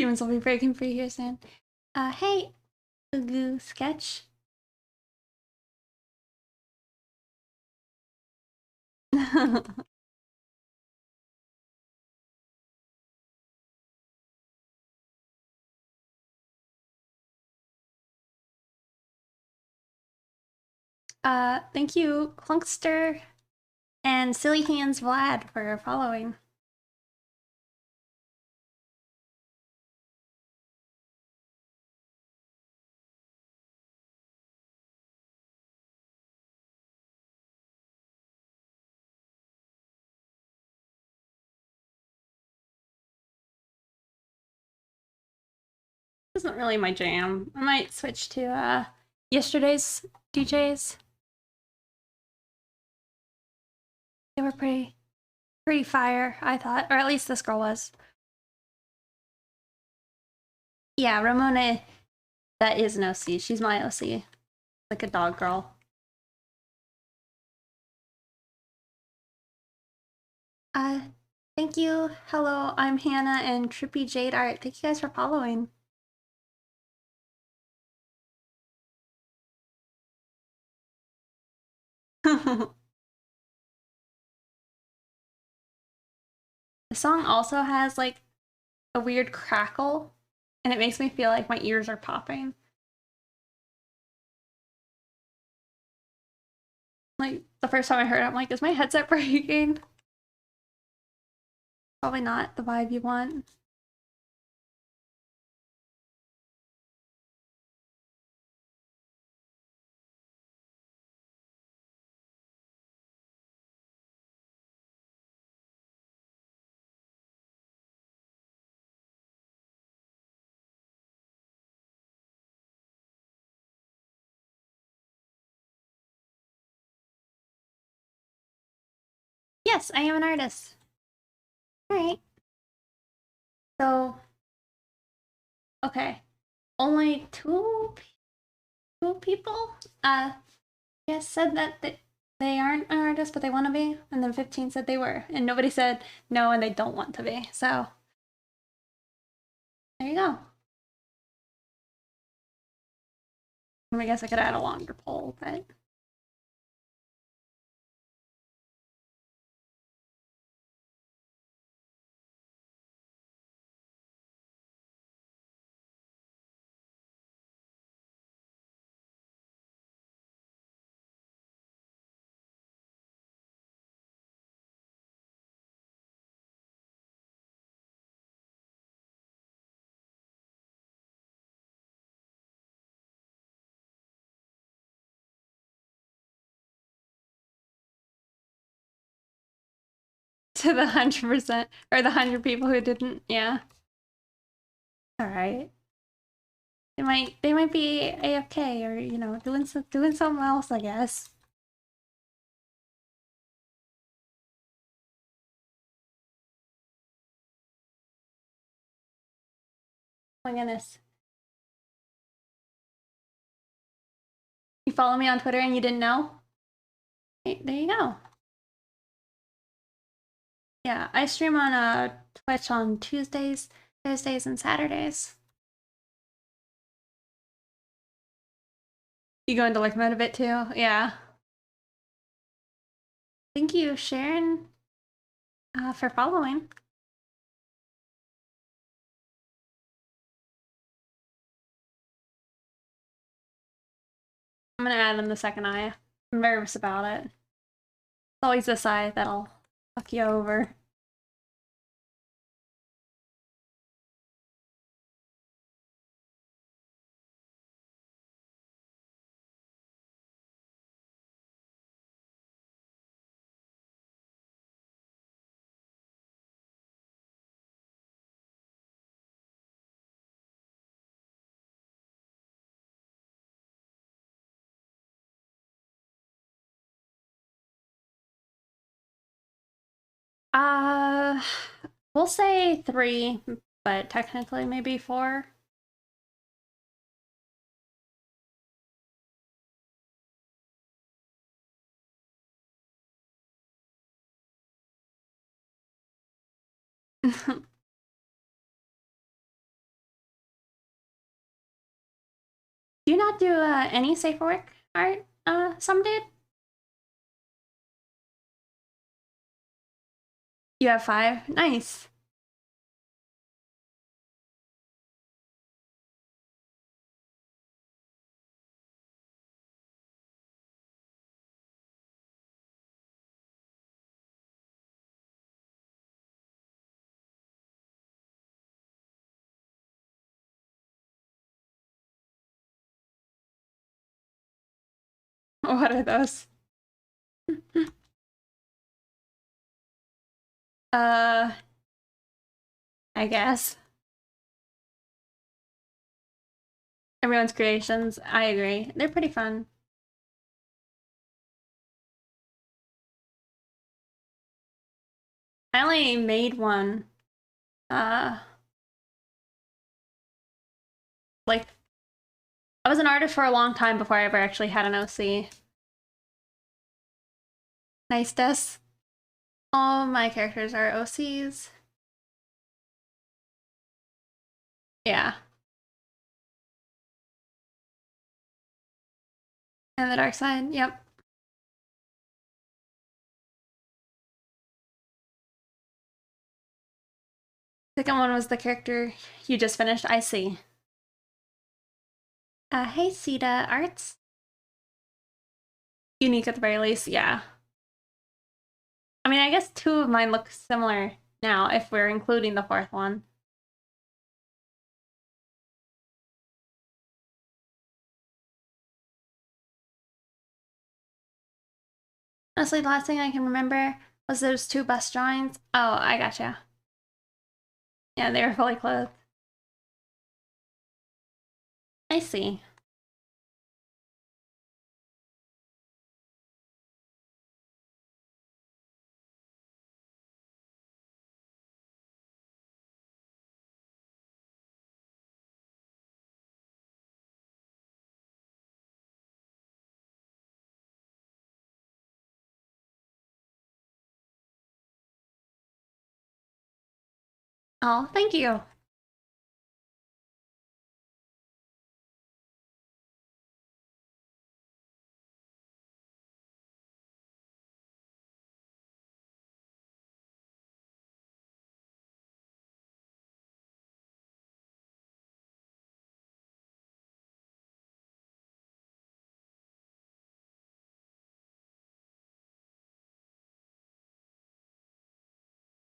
Demons will be breaking free here soon. Hey, Ugu Sketch. Thank you, Clunkster and Silly Hands Vlad for following. Isn't really my jam. I might switch to yesterday's DJs. They were pretty fire, I thought, or at least this girl was. Yeah, Ramona, that is an OC. She's my OC, like a dog girl. Uh, Thank you. Hello, I'm Hannah and Trippy Jade Art. Thank you guys for following. The song also has like a weird crackle, and it makes me feel like my ears are popping. Like the first time I heard it, I'm like, is my headset breaking? Probably not the vibe you want. Yes, I am an artist. All right. So, okay. Only two people yes said that they aren't an artist but they want to be, and then 15 said they were, and nobody said no and they don't want to be. So, there you go. I guess I could add a longer poll, but to the 100% or the 100 people who didn't, yeah. All right. They might be AFK or doing something else, I guess. Oh my goodness. You follow me on Twitter and you didn't know? There you go. Yeah, I stream on Twitch on Tuesdays, Thursdays, and Saturdays. You go into like mode a bit too? Yeah. Thank you, Sharon, for following. I'm gonna add them the second eye. I'm nervous about it. It's always this eye that'll fuck you over. Uh, we'll say 3, but technically maybe 4. not do any safe for work art? Some did. You have 5? Nice. What are those? uh, I guess. Everyone's creations. I agree. They're pretty fun. I only made one. Uh, like, I was an artist for a long time before I ever actually had an OC. Nice, Des. All my characters are OCs. Yeah. And the dark side, yep. Second one was the character you just finished. I see. Hey, Sita Arts. Unique at the very least, yeah. I mean, I guess 2 of mine look similar now, if we're including the 4th one. Honestly, the last thing I can remember was those 2 bus drawings. Oh, I gotcha. Yeah, they were fully clothed. I see. Oh, thank you.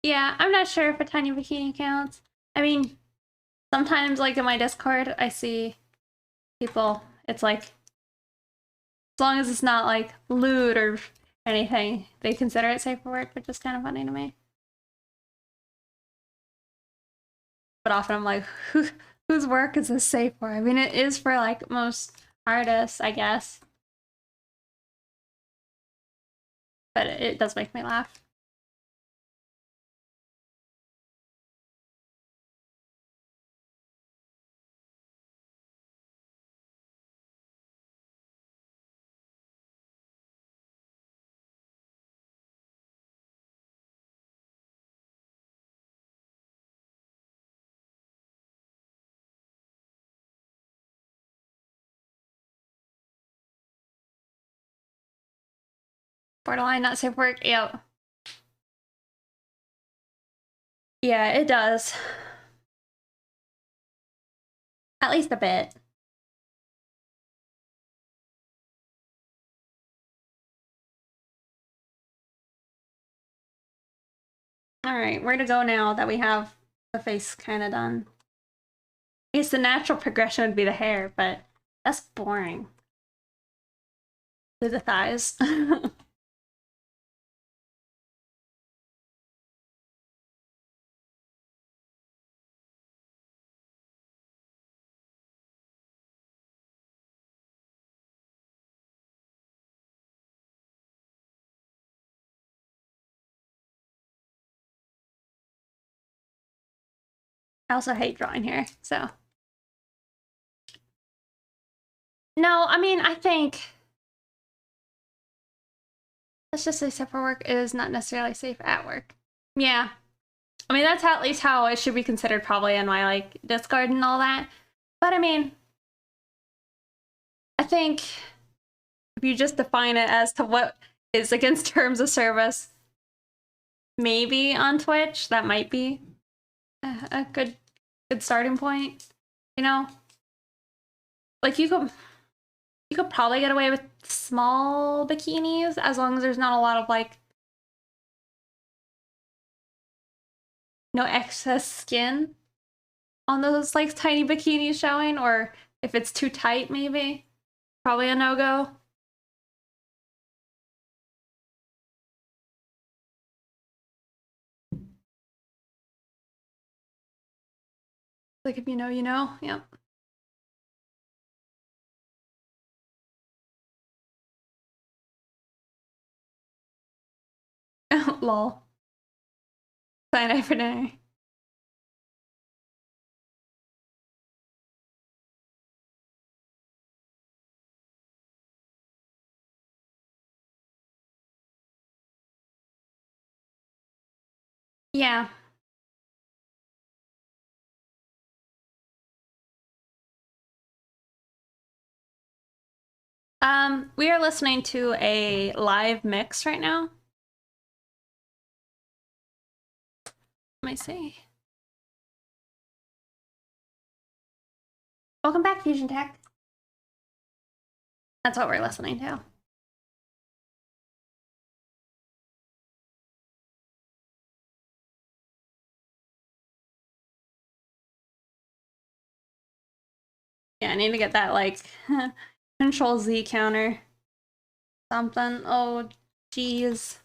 Yeah, I'm not sure if a tiny bikini counts. I mean, sometimes, like in my Discord, I see people, it's like, as long as it's not like lewd or anything, they consider it safe for work, which is kind of funny to me. But often I'm like, whose work is this safe for? I mean, it is for like most artists, I guess. But it does make me laugh. Borderline not safe for work, yep. Yeah, it does. At least a bit. Alright, where to go now that we have the face kind of done? I guess the natural progression would be the hair, but that's boring. Do the thighs. I also hate drawing hair, so. No, I mean, I think, let's just say safe for work is not necessarily safe at work. Yeah. I mean, that's at least how it should be considered probably in my, like, Discord and all that. But I mean, think if you just define it as to what is against terms of service, maybe on Twitch, that might be a good starting point. You know, like you could probably get away with small bikinis as long as there's not a lot of like no excess skin on those like tiny bikinis showing, or if it's too tight, maybe probably a no-go. Like if you know, you know. Yep. Lol. Sign up for dinner. Yeah. We are listening to a live mix right now. Let me see. Welcome back, Fusion Tech. That's what we're listening to. Yeah, I need to get that like Control Z counter. Something. Oh, jeez.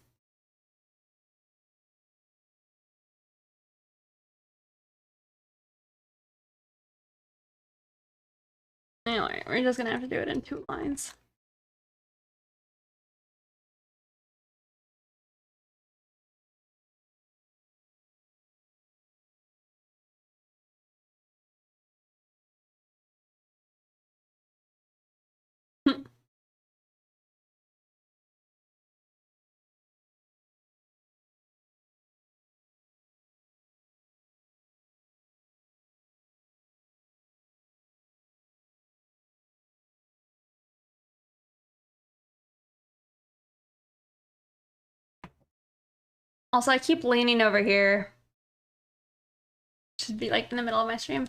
Anyway, we're just gonna have to do it in 2 lines. Also, I keep leaning over here. Should be like in the middle of my stream.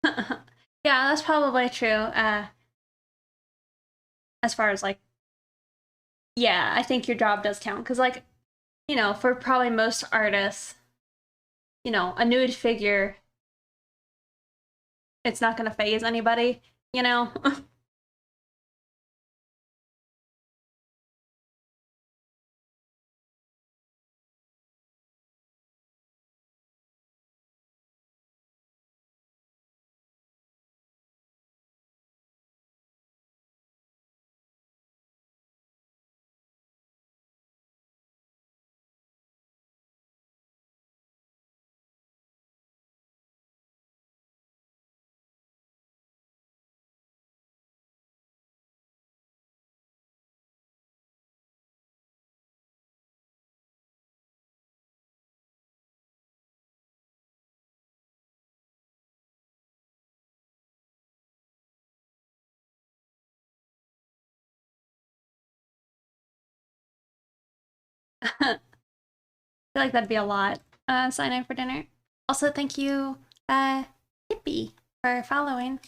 Yeah, that's probably true. As far as like, yeah, I think your job does count because, like, you know, for probably most artists, you know, a nude figure, it's not gonna phase anybody, you know. I feel like that'd be a lot. Sign in for dinner. Also, thank you, Hippie, for following.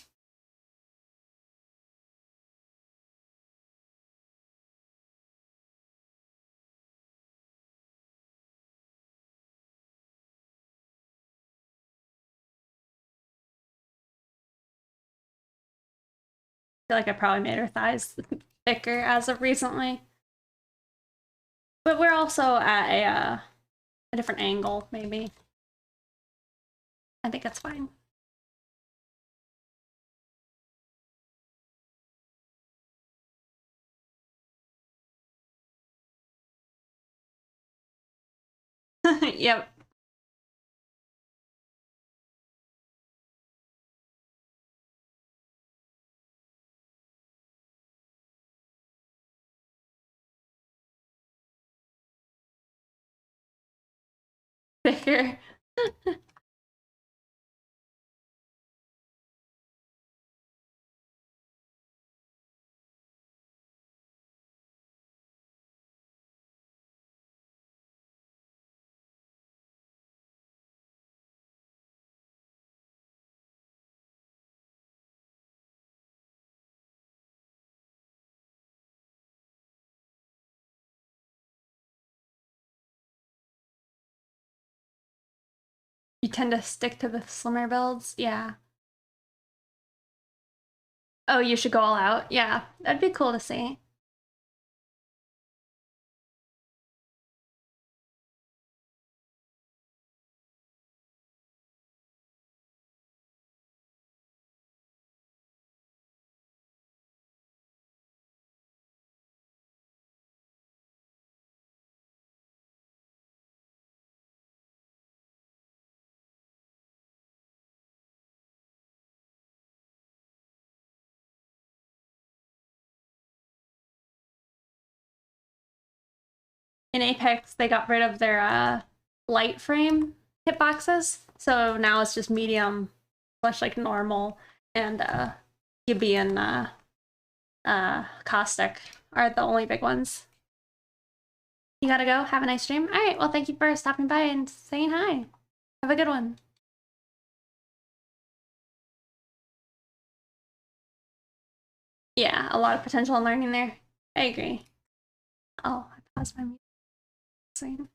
I feel like I probably made her thighs thicker as of recently. But we're also at a different angle, maybe. I think that's fine. Yep. thicker. You tend to stick to the slimmer builds? Yeah. Oh, you should go all out? Yeah, that'd be cool to see. In Apex, they got rid of their light frame hitboxes, so now it's just medium slash like normal, and Gibby and Caustic are the only big ones. You gotta go. Have a nice stream. All right. Well, thank you for stopping by and saying hi. Have a good one. Yeah, a lot of potential in learning there. I agree. Oh, I paused my music.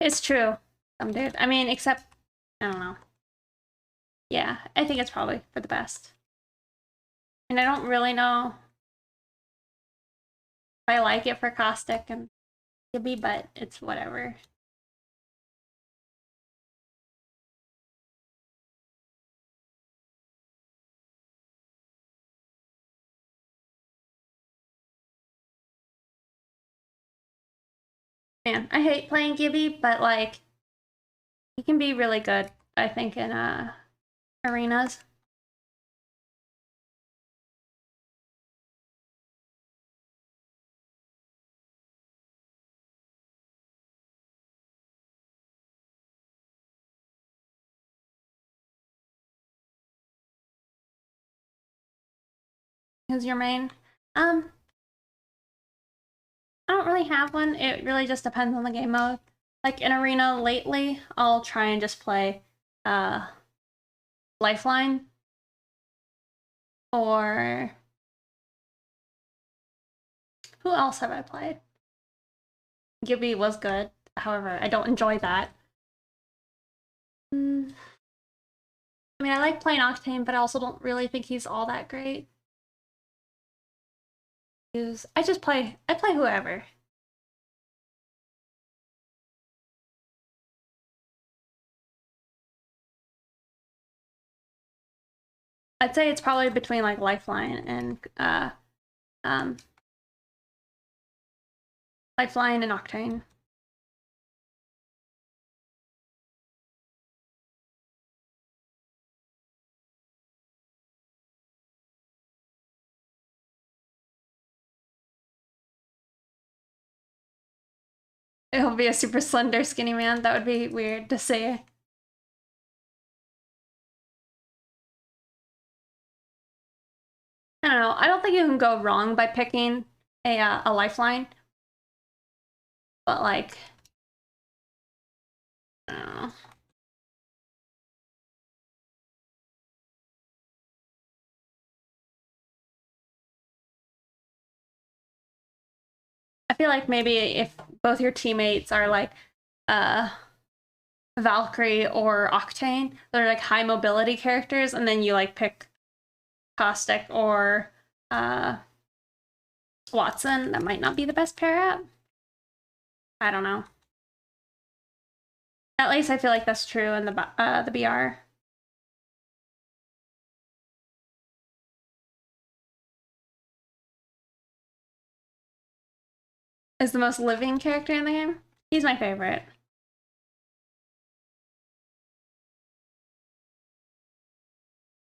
It's true. Some dude. I mean, except, I don't know. Yeah, I think it's probably for the best. And I don't really know if I like it for Caustic and Gibby, but it's whatever. Man, I hate playing Gibby, but like, he can be really good, I think, in arenas. Who's your main? I don't really have one. It really just depends on the game mode. Like in arena lately, I'll try and just play Lifeline or who else have I played? Gibby was good. However, I don't enjoy that. I mean, I like playing Octane, but I also don't really think he's all that great. I play whoever. I'd say it's probably between like Lifeline and Octane. It'll be a super slender, skinny man. That would be weird to say. I don't know. I don't think you can go wrong by picking a Lifeline. But like, I don't know. I feel like maybe if both your teammates are like Valkyrie or Octane, they're like high mobility characters, and then you like pick Caustic or Watson, that might not be the best pair up. I don't know. At least I feel like that's true in the BR. Is the most living character in the game. He's my favorite.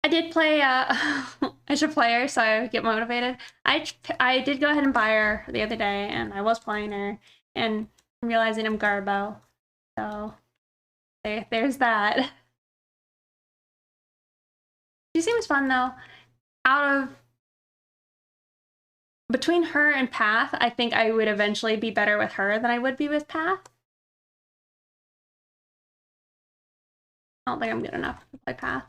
I did play I should play her so I get motivated. I did go ahead and buy her the other day and I was playing her and I'm realizing I'm Garbo. So there's that. She seems fun though. Out of between her and Path, I think I would eventually be better with her than I would be with Path. I don't think I'm good enough to play Path.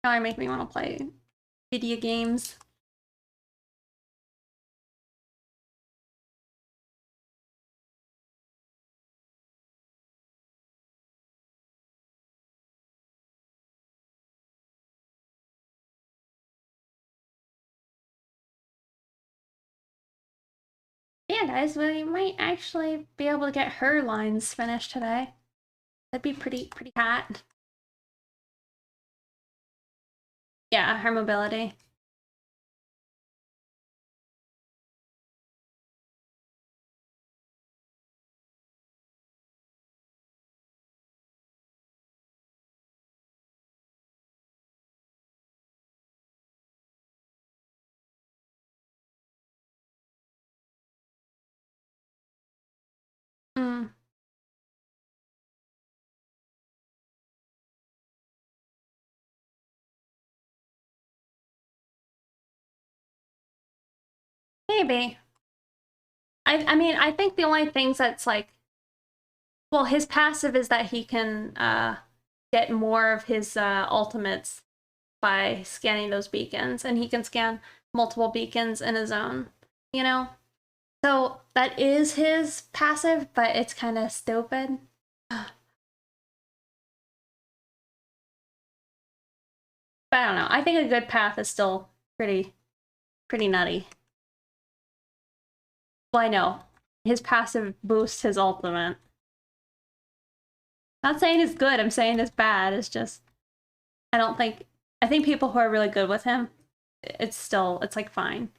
Now make me want to play video games. Yeah, guys, we might actually be able to get her lines finished today. That'd be pretty hot. Yeah, her mobility. Mm, maybe. I mean, I think the only things that's like, well, his passive is that he can get more of his ultimates by scanning those beacons, and he can scan multiple beacons in a zone, you know? So that is his passive, but it's kind of stupid. But I don't know. I think a good path is still pretty nutty. Well, I know. His passive boosts his ultimate. Not saying it's good, I'm saying it's bad. It's just I think people who are really good with him, it's like fine.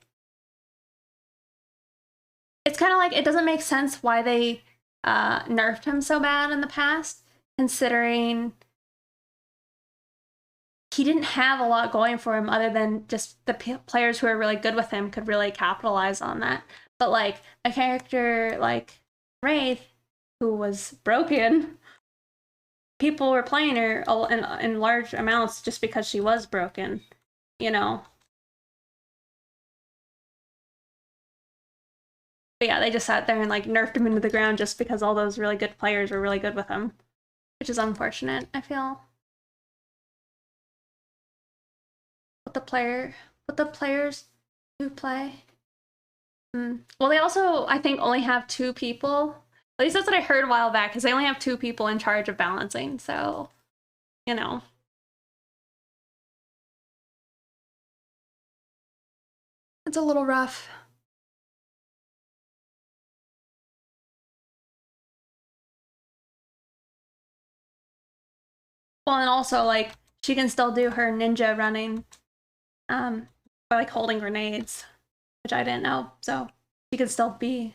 It's kind of like it doesn't make sense why they nerfed him so bad in the past, considering he didn't have a lot going for him other than just the players who are really good with him could really capitalize on that. But like a character like Wraith, who was broken, people were playing her in large amounts just because she was broken, you know? But yeah, they just sat there and like nerfed him into the ground just because all those really good players were really good with him, which is unfortunate, I feel. With the players who play. Well, they also, I think, only have two people. At least that's what I heard a while back, because they only have two people in charge of balancing, so, you know. It's a little rough. Well, and also, like, she can still do her ninja running, by, like, holding grenades, which I didn't know, so she could still be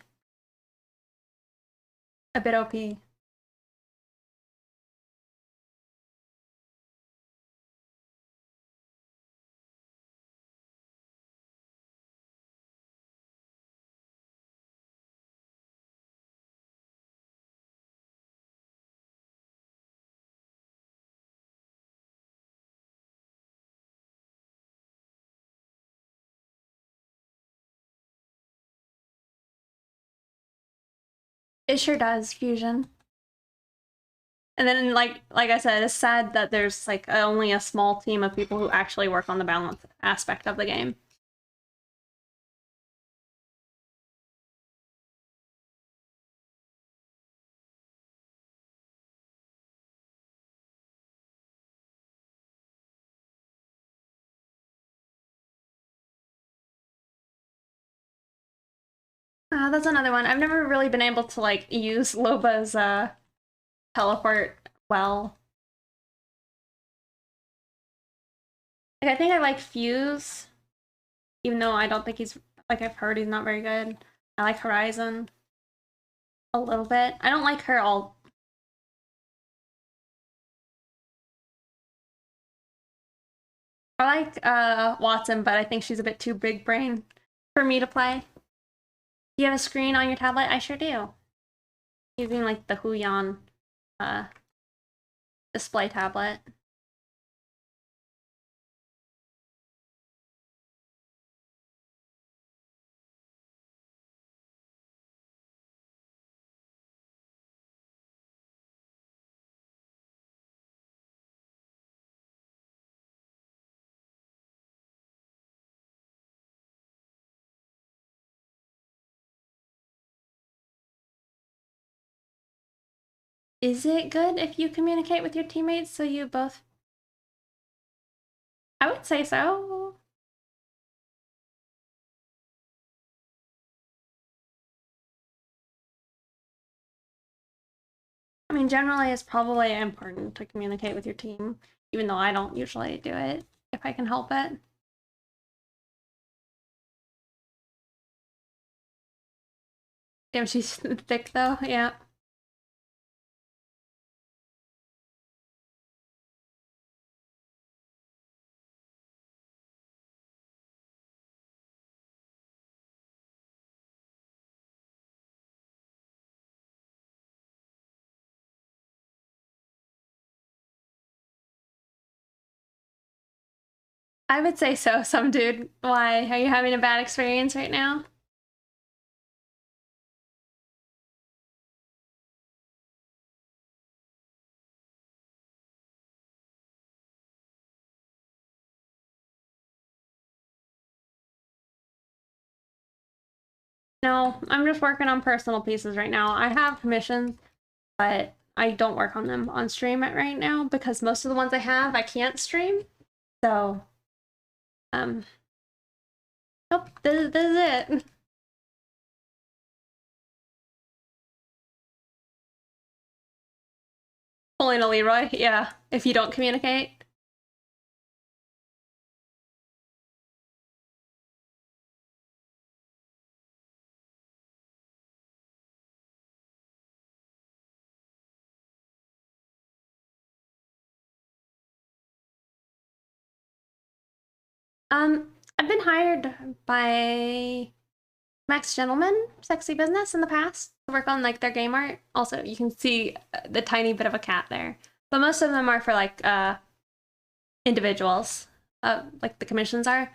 a bit OP. It sure does, Fusion. And then, like I said, it's sad that there's like only a small team of people who actually work on the balance aspect of the game. That's another one. I've never really been able to like use Loba's teleport well. Like I think I like Fuse, even though I don't think he's, like, I've heard he's not very good. I like Horizon a little bit. I don't like her all. I like Watson, but I think she's a bit too big brain for me to play. Do you have a screen on your tablet? I sure do. Using like the Huion uh, display tablet. Is it good if you communicate with your teammates so you both? I would say so. I mean, generally, it's probably important to communicate with your team, even though I don't usually do it if I can help it. Damn, she's thick though. Yeah. I would say so. Some dude. Why? Are you having a bad experience right now? No, I'm just working on personal pieces right now. I have commissions, but I don't work on them on stream right now because most of the ones I have I can't stream. So, um, nope, this is it. Pulling a Leroy, yeah. If you don't communicate. I've been hired by Max Gentleman, Sexy Business in the past to work on like their game art. Also, you can see the tiny bit of a cat there. But most of them are for like individuals. Like the commissions are.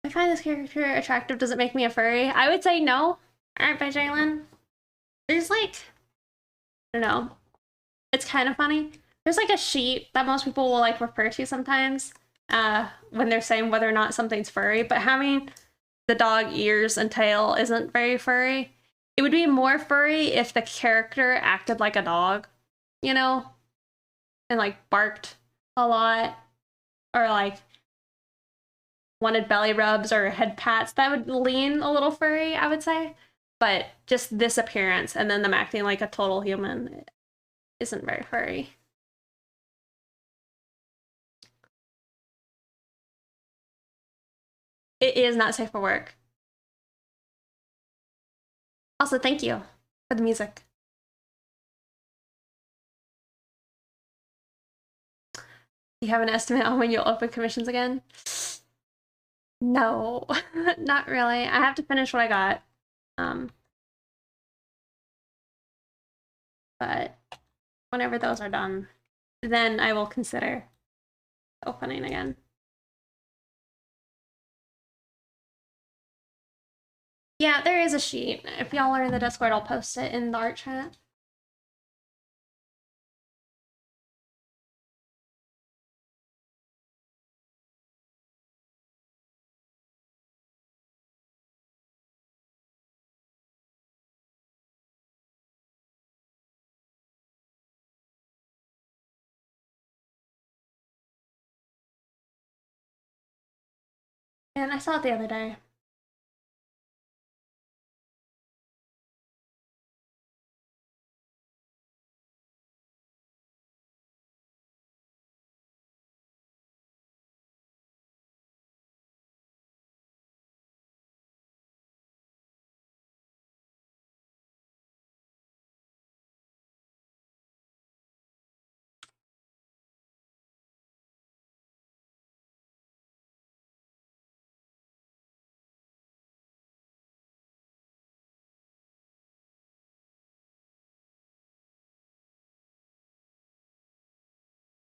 I find this character attractive. Does it make me a furry? I would say no. Alright, by Jalen. There's like, I don't know. It's kind of funny. There's like a sheet that most people will like refer to sometimes when they're saying whether or not something's furry, but having the dog ears and tail isn't very furry. It would be more furry if the character acted like a dog, you know, and like barked a lot or like wanted belly rubs or head pats. That would lean a little furry, I would say. But just this appearance and then them acting like a total human isn't very furry. It is not safe for work. Also, thank you for the music. Do you have an estimate on when you'll open commissions again? No, not really. I have to finish what I got. Um, but whenever those are done, then I will consider opening again. Yeah, there is a sheet. If y'all are in the Discord, I'll post it in the art chat. And I saw it the other day.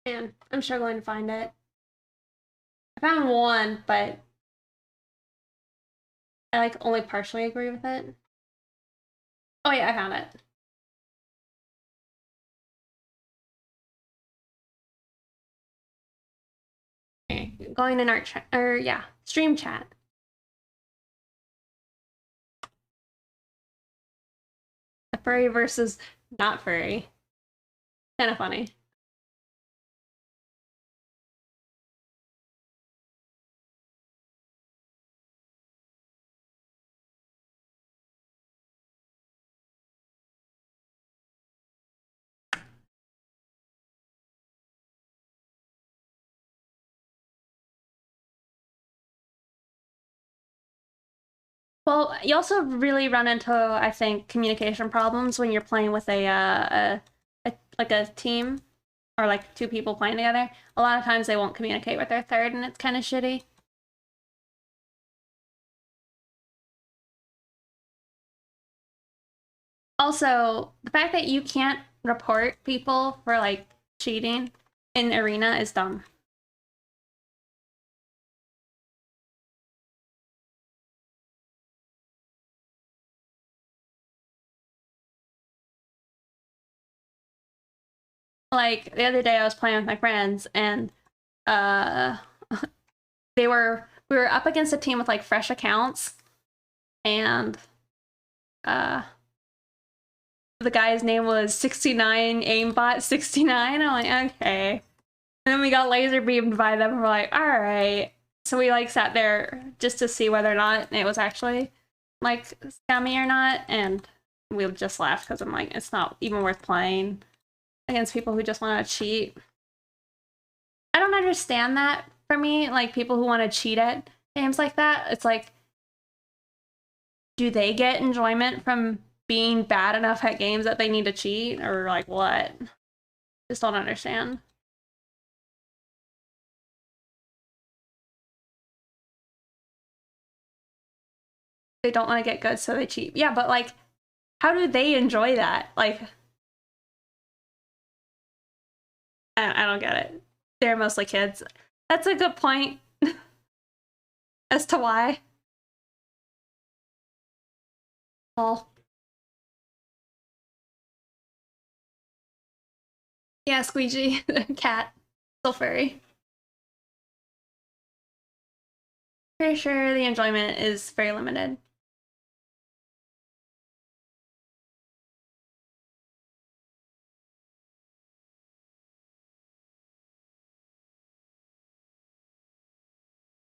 Man, I'm struggling to find it. I found one, but I like only partially agree with it. Oh yeah, I found it. Okay, going in our chat, or yeah, stream chat. A furry versus not furry. Kind of funny. Well, you also really run into, I think, communication problems when you're playing with a like a team or like two people playing together. A lot of times they won't communicate with their third, and it's kind of shitty. Also, the fact that you can't report people for like cheating in arena is dumb. Like the other day I was playing with my friends and uh we were up against a team with like fresh accounts and uh the guy's name was 69 aimbot 69. I'm like, okay. And then we got laser beamed by them and we're like, all right. So we like sat there just to see whether or not it was actually like scummy or not, and we just laughed because I'm like, it's not even worth playing against people who just want to cheat. I don't understand that for me, like people who want to cheat at games like that. It's like, do they get enjoyment from being bad enough at games that they need to cheat, or like what? Just don't understand. They don't want to get good, so they cheat. Yeah, but like, how do they enjoy that? Like, I don't get it. They're mostly kids. That's a good point as to why. Well, yeah, Squeegee, the cat, still furry. Pretty sure the enjoyment is very limited.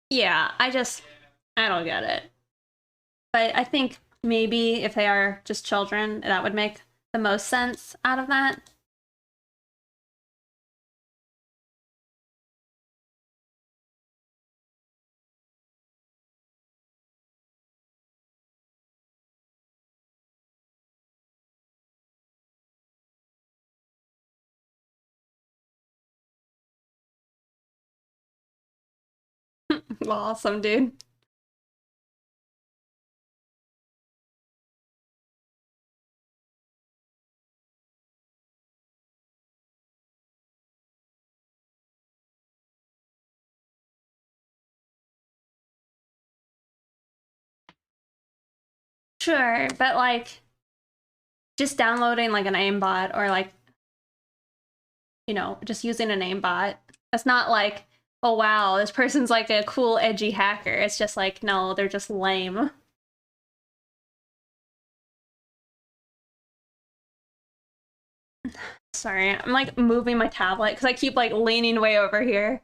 Yeah, I don't get it. But I think maybe if they are just children, that would make the most sense out of that. Awesome, dude. Sure, but like just downloading like an aimbot or like, just using an aimbot. That's not like, oh wow, this person's like a cool edgy hacker. It's just like, no, they're just lame. Sorry, I'm like moving my tablet because I keep like leaning way over here.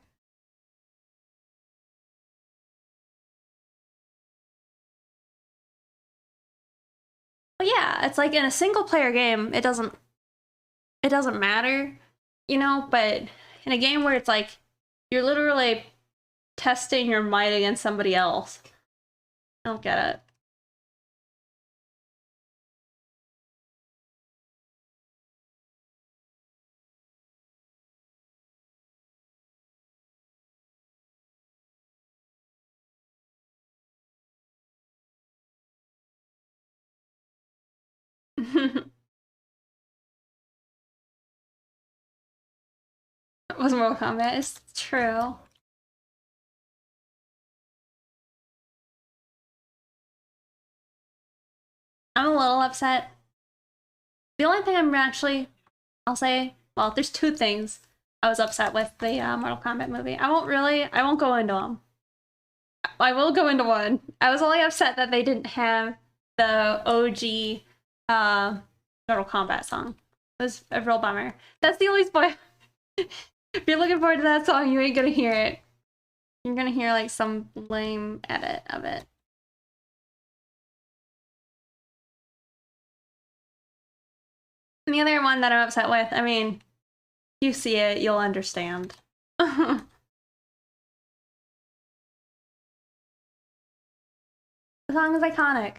But yeah, it's like in a single player game, it doesn't matter, but in a game where it's like you're literally testing your might against somebody else. I don't get it. was Mortal Kombat. It's true. I'm a little upset. The only thing I'll say, well, there's two things I was upset with the Mortal Kombat movie. I won't go into them. I will go into one. I was only upset that they didn't have the OG Mortal Kombat song. It was a real bummer. That's the only spoil. If you're looking forward to that song, you ain't gonna hear it. You're gonna hear like some lame edit of it. And the other one that I'm upset with, I mean, you see it, you'll understand. The song is iconic.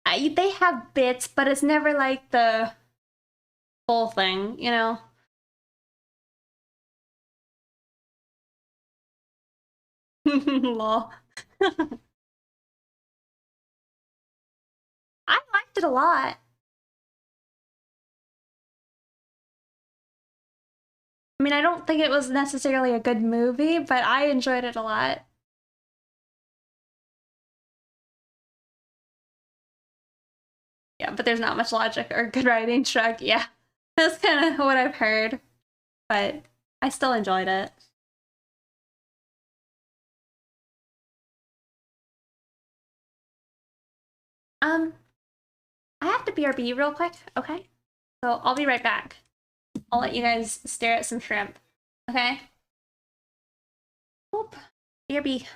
They have bits, but it's never like the full thing, you know? Lol. I liked it a lot. I mean, I don't think it was necessarily a good movie, but I enjoyed it a lot. Yeah, but there's not much logic or good writing. Shrug. Yeah, that's kind of what I've heard, but I still enjoyed it. Um, I have to BRB real quick, okay? So I'll be right back. I'll let you guys stare at some shrimp, okay? Boop. BRB.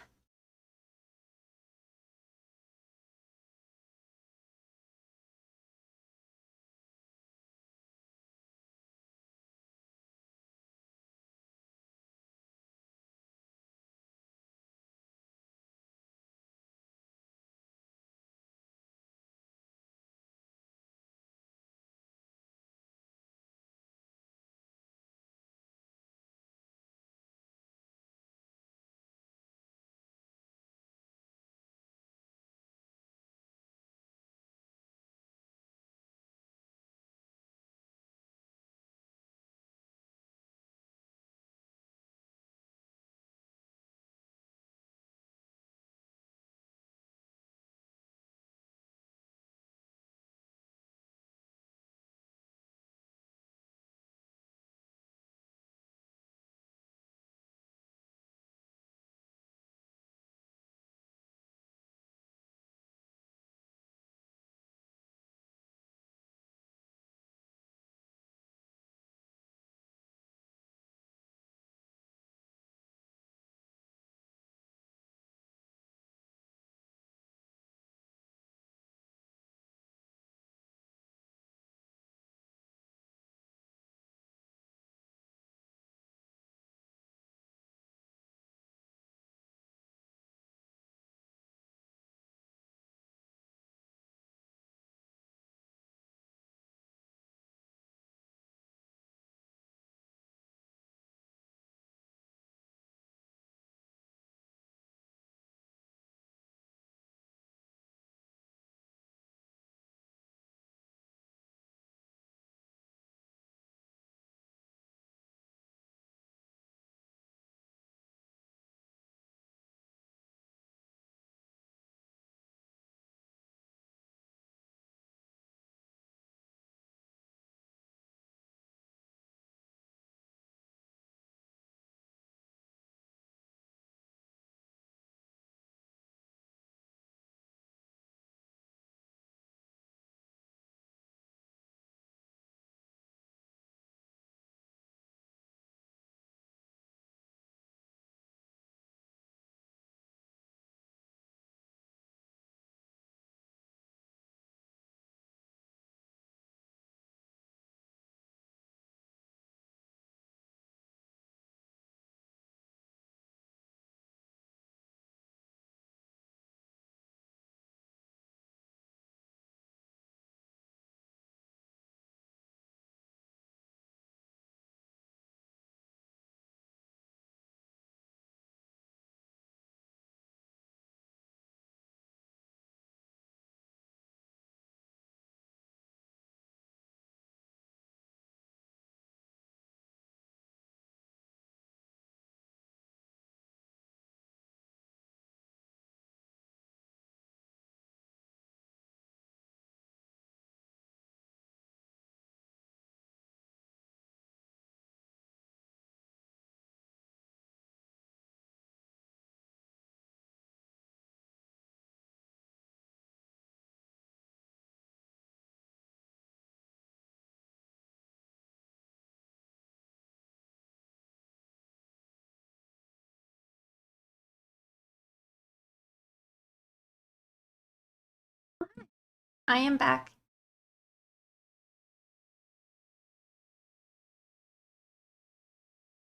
I am back.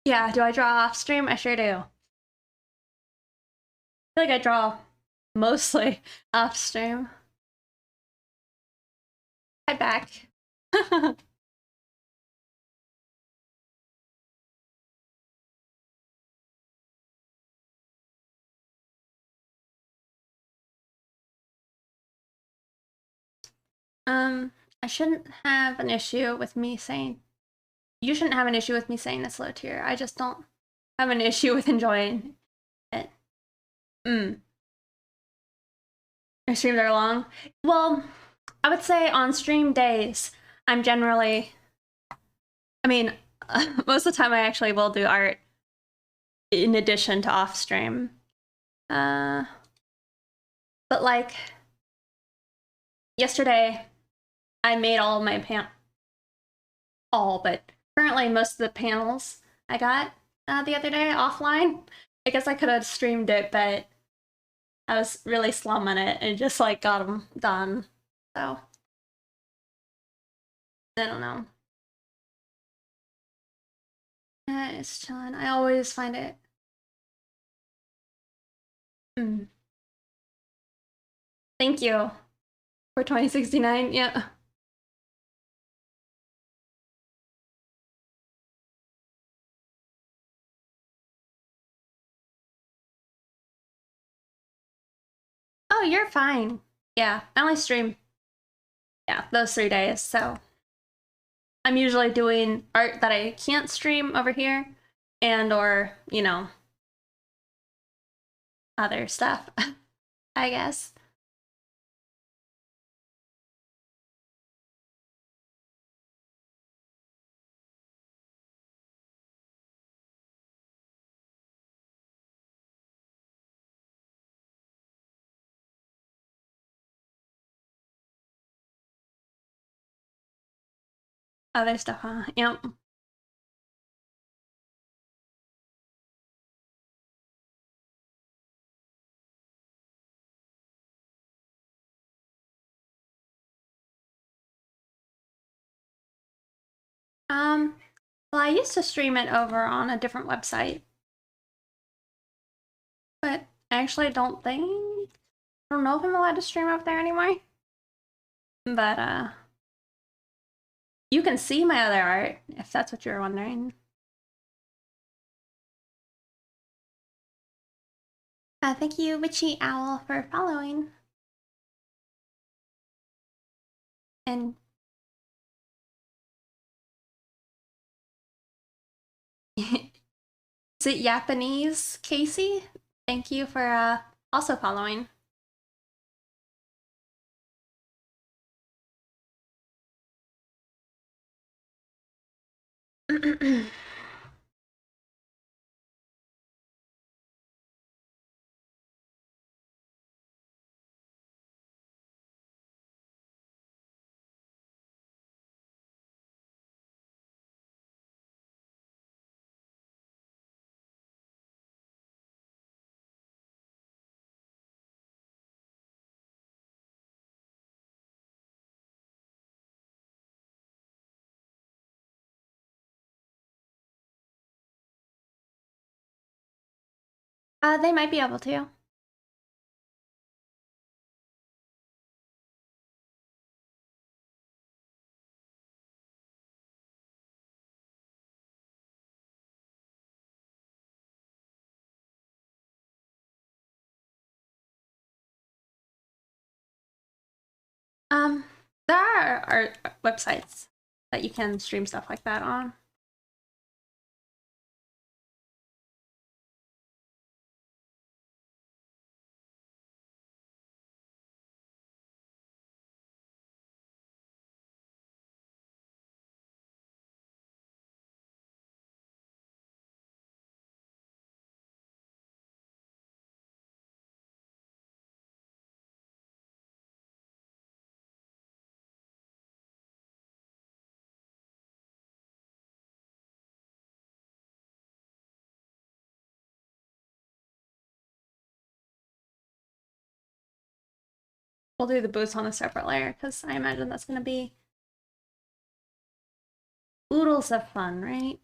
Yeah, do I draw off stream? I sure do. I feel like I draw mostly off stream. Hi, back. I shouldn't have an issue with me saying. You shouldn't have an issue with me saying it's low tier. I just don't have an issue with enjoying it. Your streams are long. Well, I would say on stream days, I'm generally. I mean, most of the time I actually will do art in addition to off stream. But like yesterday, I made all my but currently most of the panels I got the other day offline. I guess I could have streamed it, but I was really slumming it and just like got them done. So I don't know. It's chilling. I always find it. Thank you for 2069. Yeah. Oh, you're fine. Yeah, I only stream, yeah, those 3 days. So I'm usually doing art that I can't stream over here and or, other stuff, I guess. Other stuff, huh? Yep. Well, I used to stream it over on a different website, but I actually I don't know if I'm allowed to stream up there anymore. But you can see my other art if that's what you're wondering. Thank you, Witchy Owl, for following. And is it Japanese, Casey? Thank you for also following. They might be able to. Um, there are websites that you can stream stuff like that on. we'll do the boots on a separate layer because I imagine that's gonna be oodles of fun, right?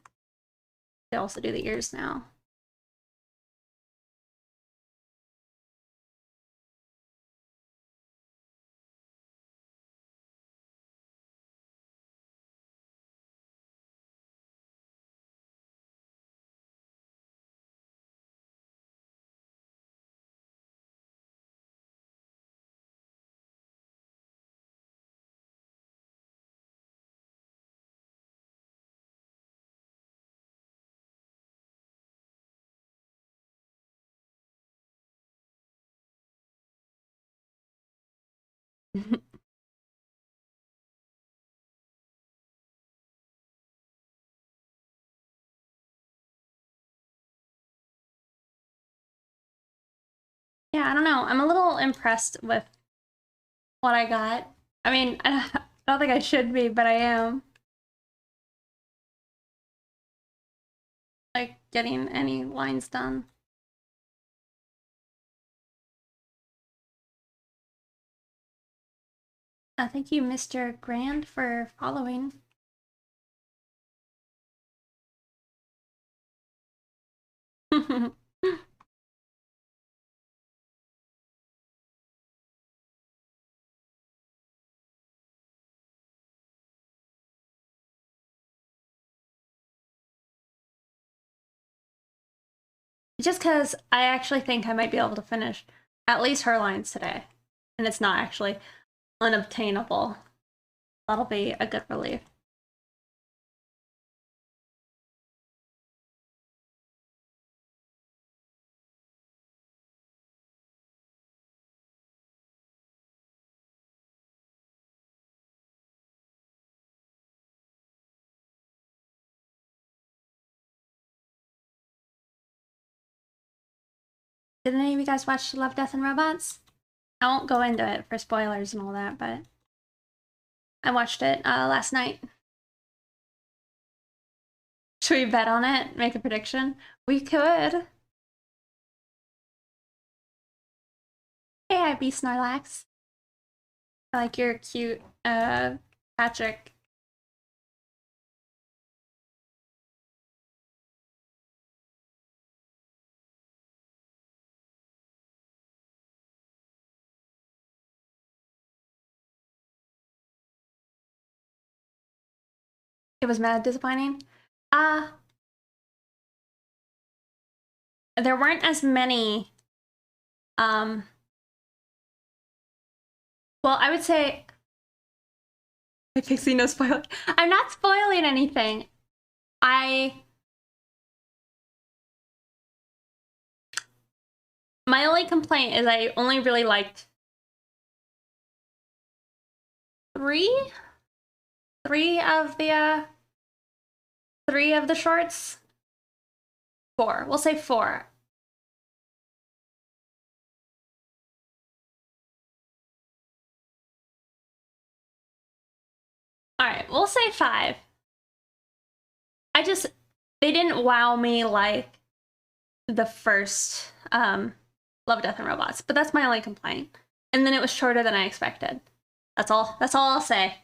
They also do the ears now. Yeah, I don't know. I'm a little impressed with what I got. I mean, I don't think I should be, but I am. Like, getting any lines done. Thank you, Mr. Grand, for following. Just because I actually think I might be able to finish at least her lines today. And it's not actually unobtainable. That'll be a good relief. Did any of you guys watch Love, Death, and Robots? I won't go into it for spoilers and all that, but I watched it last night. Should we bet on it? Make a prediction? We could. Hey, IB Snorlax. I like your cute, Patrick. It was mad disappointing. There weren't as many, well, I would say, Pixie, no spoiler. I'm not spoiling anything. My only complaint is I only really liked three of the shorts. Four. We'll say four. All right, we'll say five. They didn't wow me like the first Love, Death, and Robots, but that's my only complaint. And then it was shorter than I expected. That's all I'll say.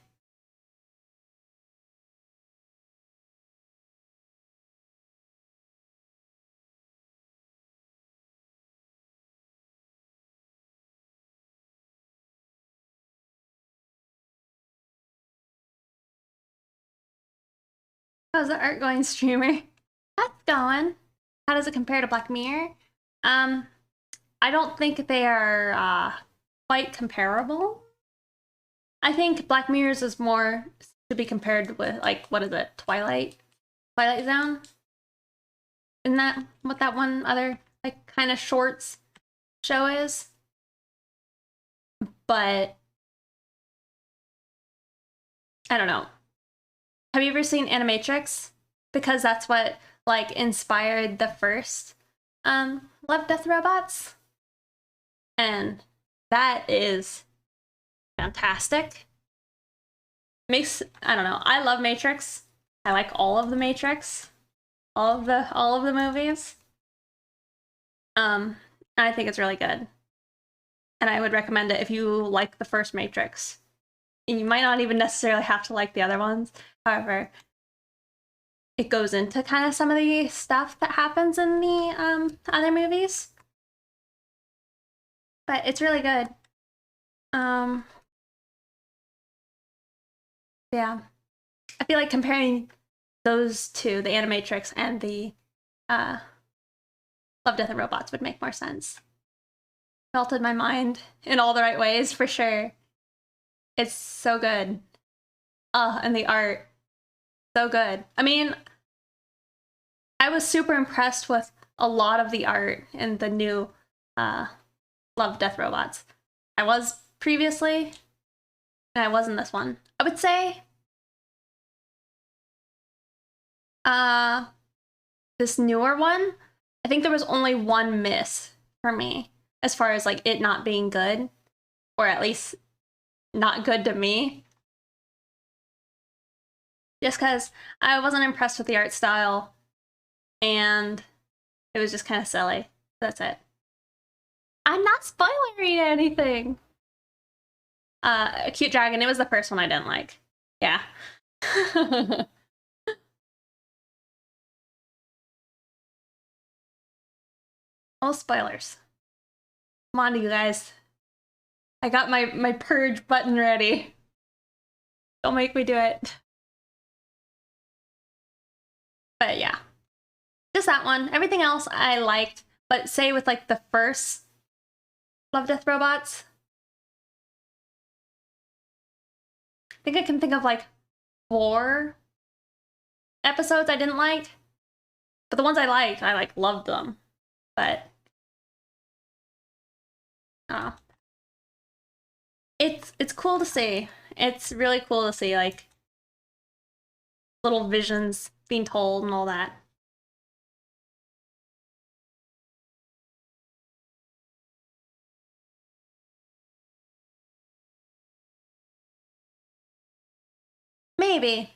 How's the art going, streamer? That's going. How does it compare to Black Mirror? I don't think they are quite comparable. I think Black Mirror's is more to be compared with, like, what is it? Twilight Zone? Isn't that what that one other, like, kind of shorts show is? But I don't know. Have you ever seen Animatrix? Because that's what, like, inspired the first Love, Death, Robots. And that is fantastic. I don't know. I love Matrix. I like all of the Matrix. All of the movies. I think it's really good. and I would recommend it if you like the first Matrix. You might not even necessarily have to like the other ones. However, it goes into kind of some of the stuff that happens in the other movies. But it's really good. Yeah. I feel like comparing those two, the Animatrix and the Love, Death, and Robots, would make more sense. Melted my mind in all the right ways, for sure. It's so good. And the art, so good. I mean, I was super impressed with a lot of the art in the new Love, Death, Robots. I was previously, and I was in this one. I would say this newer one, I think there was only one miss for me as far as like it not being good, or at least not good to me. Just because I wasn't impressed with the art style and it was just kind of silly. That's it. I'm not spoiling anything. A Cute Dragon, it was the first one I didn't like. Yeah. All spoilers. Come on, you guys. I got my purge button ready. Don't make me do it. But yeah. Just that one. Everything else I liked. But say with like the first Love, Death, Robots, I think I can think of like 4 episodes I didn't like. But the ones I liked, I like loved them. But uh, it's cool to see. It's really cool to see like little visions being told and all that. Maybe.